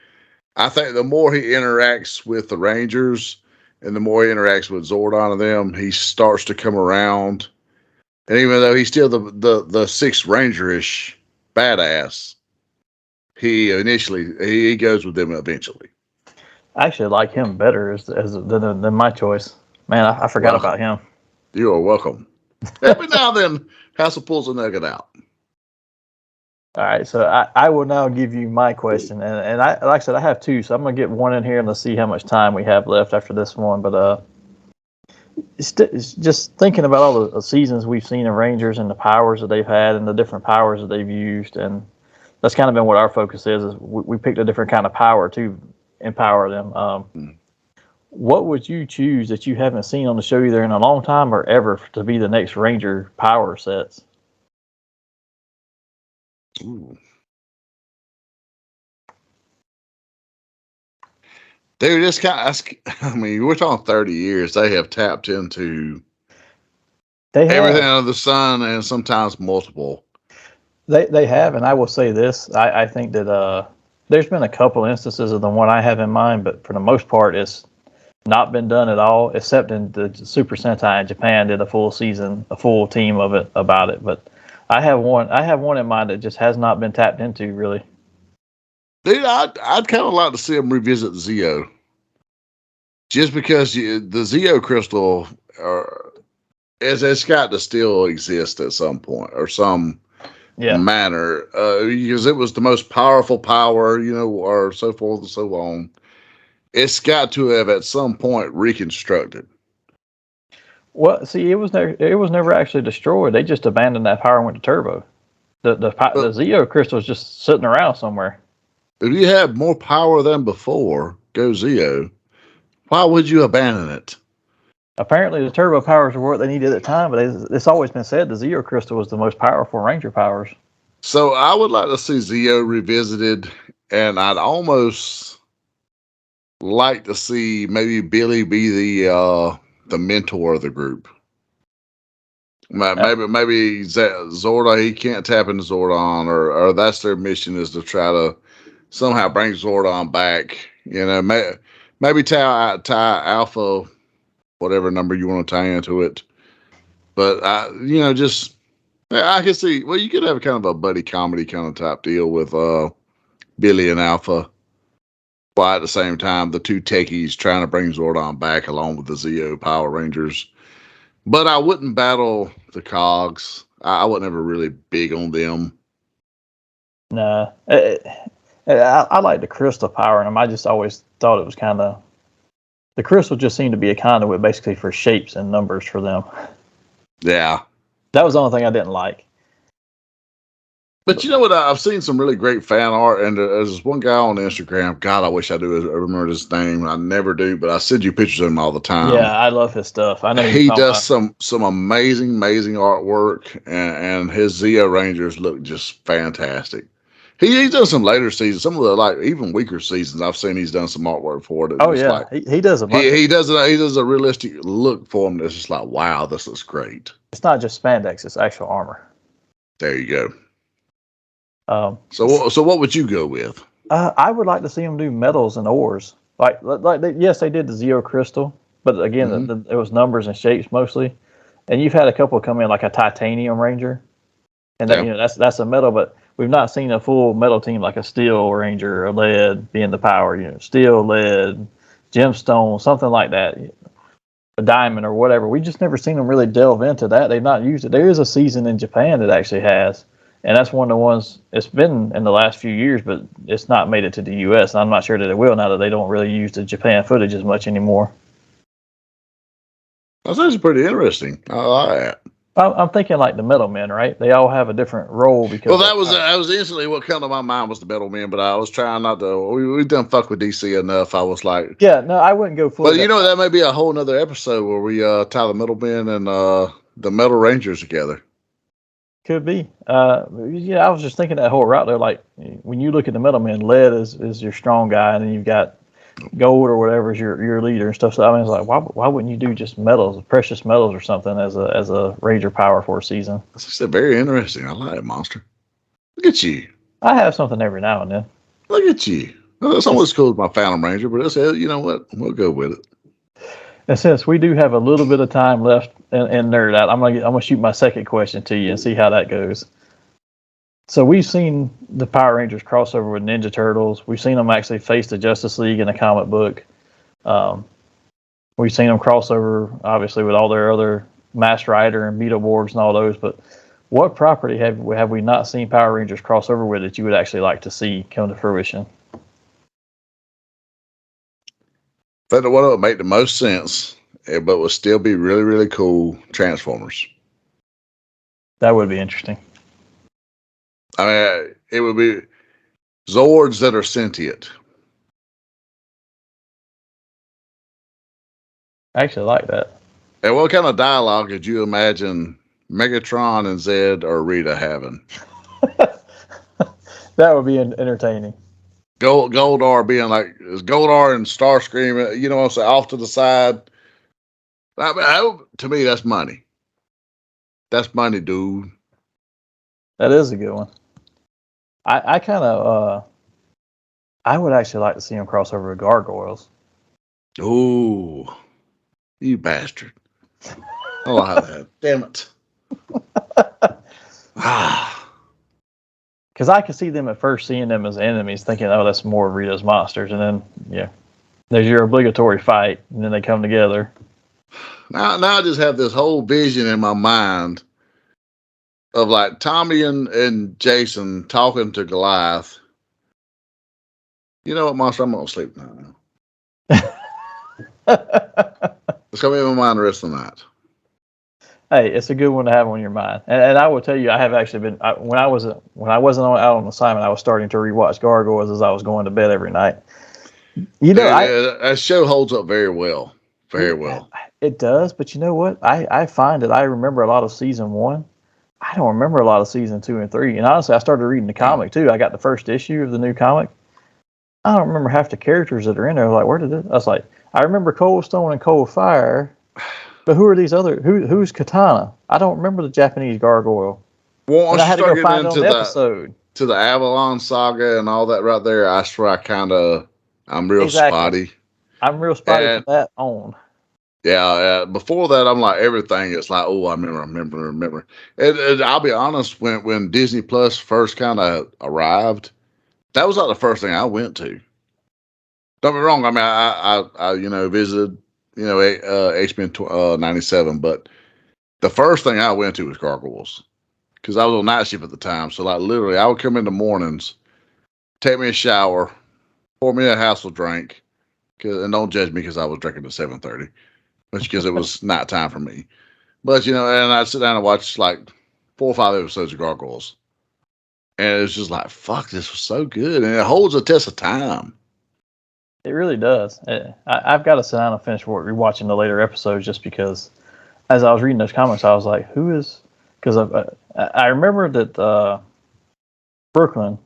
I think the more he interacts with the Rangers and the more he interacts with Zordon and them, he starts to come around. And even though he's still the Sixth Ranger-ish badass, he goes with them eventually. I actually like him better than my choice. Man, I forgot about him. You are welcome. Every now and then, Hassel pulls a nugget out. All right, so I will now give you my question, and I like I said, I have two, so I'm gonna get one in here and let's see how much time we have left after this one. But it's just thinking about all the seasons we've seen of Rangers and the powers that they've had and the different powers that they've used, and that's kind of been what our focus is we picked a different kind of power to empower them. What would you choose that you haven't seen on the show either in a long time or ever to be the next Ranger power sets? Ooh. Dude, it's kind of, I mean, we're talking 30 years. They have tapped into everything under the sun and sometimes multiple. They have, and I will say this. I think that there's been a couple instances of the one I have in mind, but for the most part, it's not been done at all, except in the Super Sentai in Japan did a full season, a full team of it about it. But I have one in mind that just has not been tapped into, really. Dude, I'd kind of like to see them revisit Zeo. Just because the Zeo crystal it's got to still exist at some point or some manner. Because it was the most powerful power, or so forth and so on. It's got to have at some point reconstructed. Well, see, it was never actually destroyed. They just abandoned that power and went to turbo. The Zeo crystal is just sitting around somewhere. If you had more power than before, go Zeo. Why would you abandon it? Apparently, the turbo powers were what they needed at the time, but it's always been said the Zeo crystal was the most powerful Ranger powers. So I would like to see Zeo revisited, and I'd almost like to see maybe Billy be the mentor of the group. Maybe Zorda, he can't tap into Zordon, or that's their mission, is to try to somehow bring Zordon back. You know, maybe tie Alpha, whatever number you want to tie into it. But just I can see. Well, you could have kind of a buddy comedy kind of type deal with Billy and Alpha, while at the same time the two techies trying to bring Zordon back along with the Zeo Power Rangers. But I wouldn't battle the Cogs. I wasn't ever really big on them. Nah, I like the crystal power in them. I just always thought it was kind of the crystal just seemed to be a conduit basically for shapes and numbers for them. Yeah, that was the only thing I didn't like. But you know what? I've seen some really great fan art, and there's one guy on Instagram. God, I wish I remember his name. I never do, but I send you pictures of him all the time. Yeah, I love his stuff. I know he does some amazing artwork, and his Zeo Rangers look just fantastic. He's done some later seasons, some of the even weaker seasons. I've seen he's done some artwork for it. Oh yeah, he does a bunch. He does a realistic look for him. That's just like, wow, this looks great. It's not just spandex; it's actual armor. There you go. So what would you go with? I would like to see them do metals and ores. Yes, they did the Zeo crystal, but again, it was numbers and shapes mostly. And you've had a couple come in like a titanium ranger, and that's a metal. But we've not seen a full metal team like a steel ranger or lead being the power. Steel, lead, gemstone, something like that. A diamond or whatever. We just never seen them really delve into that. They've not used it. There is a season in Japan that actually has. And that's one of the ones, it's been in the last few years, but it's not made it to the U.S. And I'm not sure that it will now that they don't really use the Japan footage as much anymore. That's actually pretty interesting. I like that. I'm thinking like the Metal Men, right? They all have a different role because. Well, that was instantly what came to my mind was the Metal Men, but I was trying not to. We done fuck with DC enough. I was like, yeah, no, I wouldn't go full. But that may be a whole nother episode where we tie the Metal Men and the Metal Rangers together. Could be. I was just thinking that whole route there. Like when you look at the Metal Men, lead is your strong guy, and then you've got gold or whatever is your leader and stuff. So I mean, it's like why wouldn't you do just metals, precious metals, or something as a Ranger power for a season? That's just very interesting. I like it, Monster. Look at you. I have something every now and then. Look at you. Well, that's almost cool as my Phantom Ranger, but I said, you know what? We'll go with it. And since we do have a little bit of time left in Nerd Out, I'm gonna shoot my second question to you and see how that goes. So we've seen the Power Rangers crossover with Ninja Turtles. We've seen them actually face the Justice League in a comic book. We've seen them crossover, obviously, with all their other Masked Rider and Beetleborgs and all those. But what property have we not seen Power Rangers crossover with that you would actually like to see come to fruition? But what would make the most sense, but would still be really, really cool, Transformers. That would be interesting. I mean, it would be Zords that are sentient. I actually like that. And what kind of dialogue could you imagine Megatron and Zed or Rita having? That would be entertaining. Goldar being like, is Goldar and Starscream, you know what I'm saying, off to the side. I mean, to me, that's money. That's money, dude. That is a good one. I kind of, I would actually like to see him cross over with Gargoyles. Ooh, you bastard. I like that. Damn it. Because I could see them at first seeing them as enemies, thinking, oh, that's more of Rita's monsters. And then, there's your obligatory fight, and then they come together. Now I just have this whole vision in my mind of like Tommy and Jason talking to Goliath. You know what, Monster? I'm going to sleep now. It's going to be in my mind the rest of the night. Hey, it's a good one to have on your mind. And I will tell you, I have actually been when I wasn't out on assignment, I was starting to rewatch Gargoyles as I was going to bed every night. You know, that show holds up very well, very well. It does, but you know what? I find that I remember a lot of season 1. I don't remember a lot of season 2 and 3. And honestly, I started reading the comic too. I got the first issue of the new comic. I don't remember half the characters that are in there. Like, where did it? I was like, I remember Cold Stone and Cold Fire. But who are these other? Who's Katana? I don't remember the Japanese gargoyle. Well, once and I you had to start go getting find it on into the episode. To the Avalon saga and all that right there, I swear I'm real spotty. I'm real spotty from that on. Yeah, before that, I'm like everything. It's like, oh, I remember. And I'll be honest, when Disney Plus first kind of arrived, that was like the first thing I went to. Don't be wrong. I mean, I visited HB 97, but the first thing I went to was Gargoyles because I was on night shift at the time. So like literally, I would come in the mornings, take me a shower, pour me a hassle drink, and don't judge me because I was drinking at 7:30, but because it was nighttime for me. But and I'd sit down and watch like 4 or 5 episodes of Gargoyles, and it's just like, fuck, this was so good, and it holds a test of time. It really does. I've got to sit down and finish rewatching the later episodes just because as I was reading those comics, I was like, who is... Because I remember that Brooklyn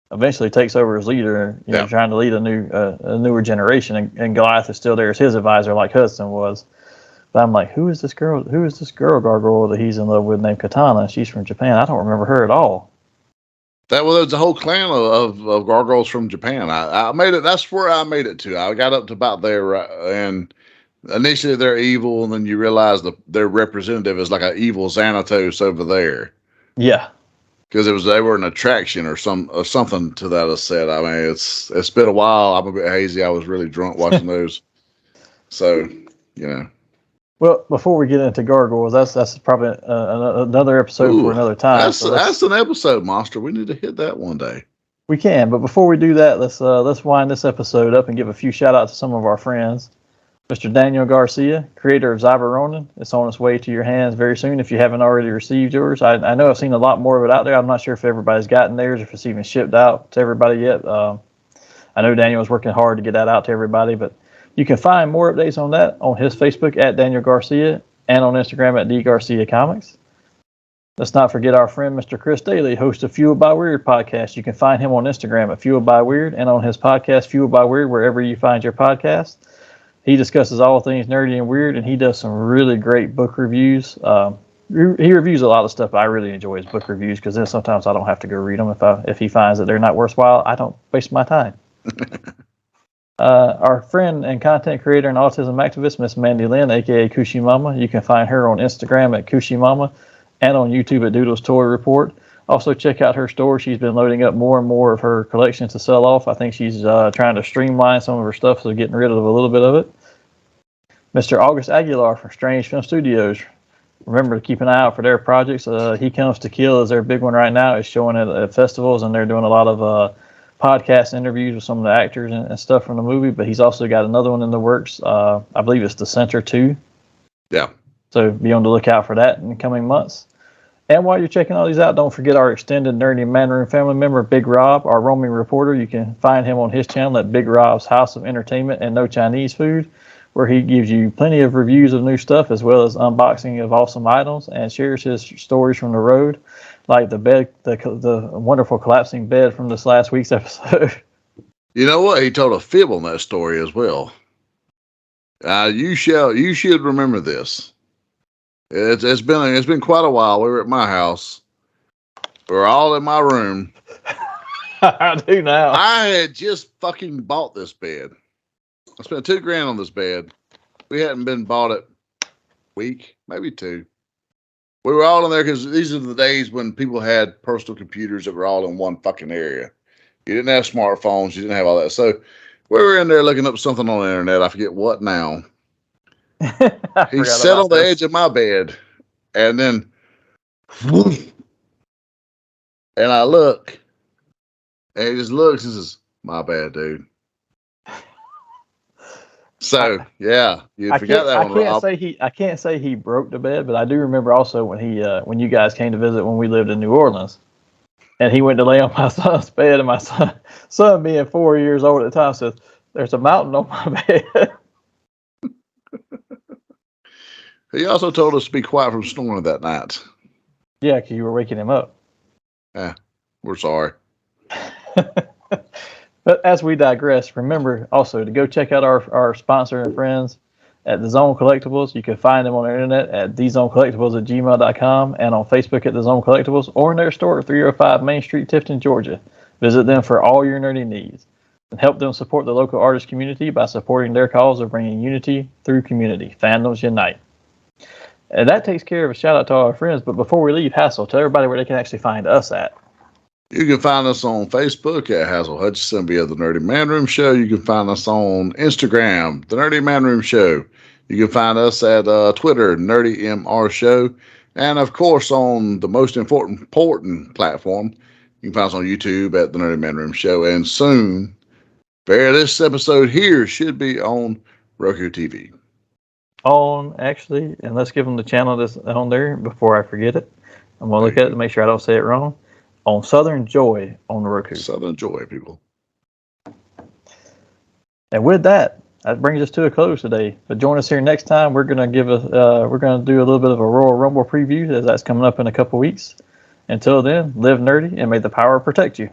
eventually takes over as leader, trying to lead a newer generation, and Goliath is still there as his advisor like Hudson was. But I'm like, who is this girl gargoyle that he's in love with named Katana? She's from Japan. I don't remember her at all. That was a whole clan of gargoyles from Japan. I made it. That's where I made it to. I got up to about there, and initially they're evil, and then you realize their representative is like an evil Xanatos over there. Yeah, because they were an attraction or something to that effect. I mean, it's been a while. I'm a bit hazy. I was really drunk watching those, so Well, before we get into gargoyles, that's probably another episode for another time. That's an episode, Monster. We need to hit that one day. We can, but before we do that, let's wind this episode up and give a few shout outs to some of our friends. Mr. Daniel Garcia, creator of Zyber Ronin. It's on its way to your hands very soon if you haven't already received yours. I know I've seen a lot more of it out there. I'm not sure if everybody's gotten theirs, if it's even shipped out to everybody yet. I know Daniel is working hard to get that out to everybody, but you can find more updates on that on his Facebook at Daniel Garcia and on Instagram at DGarciaComics. Let's not forget our friend Mr. Chris Daly, host of Fueled by Weird podcast. You can find him on Instagram at Fueled by Weird and on his podcast Fueled by Weird wherever you find your podcast. He discusses all things nerdy and weird, and he does some really great book reviews. He reviews a lot of stuff. I really enjoy his book reviews because then sometimes I don't have to go read them if he finds that they're not worthwhile. I don't waste my time. Our friend and content creator and autism activist, Miss Mandy Lynn, aka Kushimama. You can find her on Instagram at Kushimama and on YouTube at Doodle's Toy Report. Also, check out her store. She's been loading up more and more of her collection to sell off. I think she's trying to streamline some of her stuff, so getting rid of a little bit of it. Mr. August Aguilar from Strange Film Studios. Remember to keep an eye out for their projects. He Comes to Kill is their big one right now. It's showing at festivals, and they're doing a lot of podcast interviews with some of the actors and stuff from the movie. But he's also got another one in the works. I believe it's The Center 2. Yeah. So be on the lookout for that in the coming months. And while you're checking all these out, don't forget our extended Nerdy Manroom family member, Big Rob, our roaming reporter. You can find him on his channel at Big Rob's House of Entertainment and No Chinese Food, where he gives you plenty of reviews of new stuff as well as unboxing of awesome items and shares his stories from the road, like the bed, the wonderful collapsing bed from this last week's episode. You know what? He told a fib on that story as well. You should remember this. It's been quite a while. We were at my house. We were all in my room. I do now. I had just fucking bought this bed. I spent $2,000 on this bed. We hadn't been bought it a week, maybe 2. We were all in there because these are the days when people had personal computers that were all in one fucking area. You didn't have smartphones. You didn't have all that. So we were in there looking up something on the internet. I forget what now. He sat on the edge of my bed, and then, and I look, and he just looks and says, "My bad, dude." So yeah, you forgot that one, Rob. I can't say he broke the bed, but I do remember also when you guys came to visit when we lived in New Orleans, and he went to lay on my son's bed, and my son being 4 years old at the time says, "There's a mountain on my bed." He also told us to be quiet from snoring that night. Yeah, because you were waking him up. Yeah, we're sorry. But as we digress, remember also to go check out our sponsor and friends at The Zone Collectibles. You can find them on the internet at thezonecollectibles@gmail.com and on Facebook at The Zone Collectibles or in their store at 305 Main Street, Tifton, Georgia. Visit them for all your nerdy needs and help them support the local artist community by supporting their cause of bringing unity through community. Fandoms unite. And that takes care of a shout out to all our friends. But before we leave, Hassel, tell everybody where they can actually find us at. You can find us on Facebook at Hazel Hutchison via the Nerdy Manroom Show. You can find us on Instagram, the Nerdy Manroom Show. You can find us at Twitter, Nerdy MR Show. And of course, on the most important platform, you can find us on YouTube at the Nerdy Manroom Show. And soon, this episode here should be on Roku TV. And let's give them the channel that's on there before I forget it. I'm going to look at it to make sure I don't say it wrong. On Southern Joy on Roku. Southern Joy, people. And with that brings us to a close today. But join us here next time. We're gonna do a little bit of a Royal Rumble preview as that's coming up in a couple weeks. Until then, live nerdy and may the power protect you.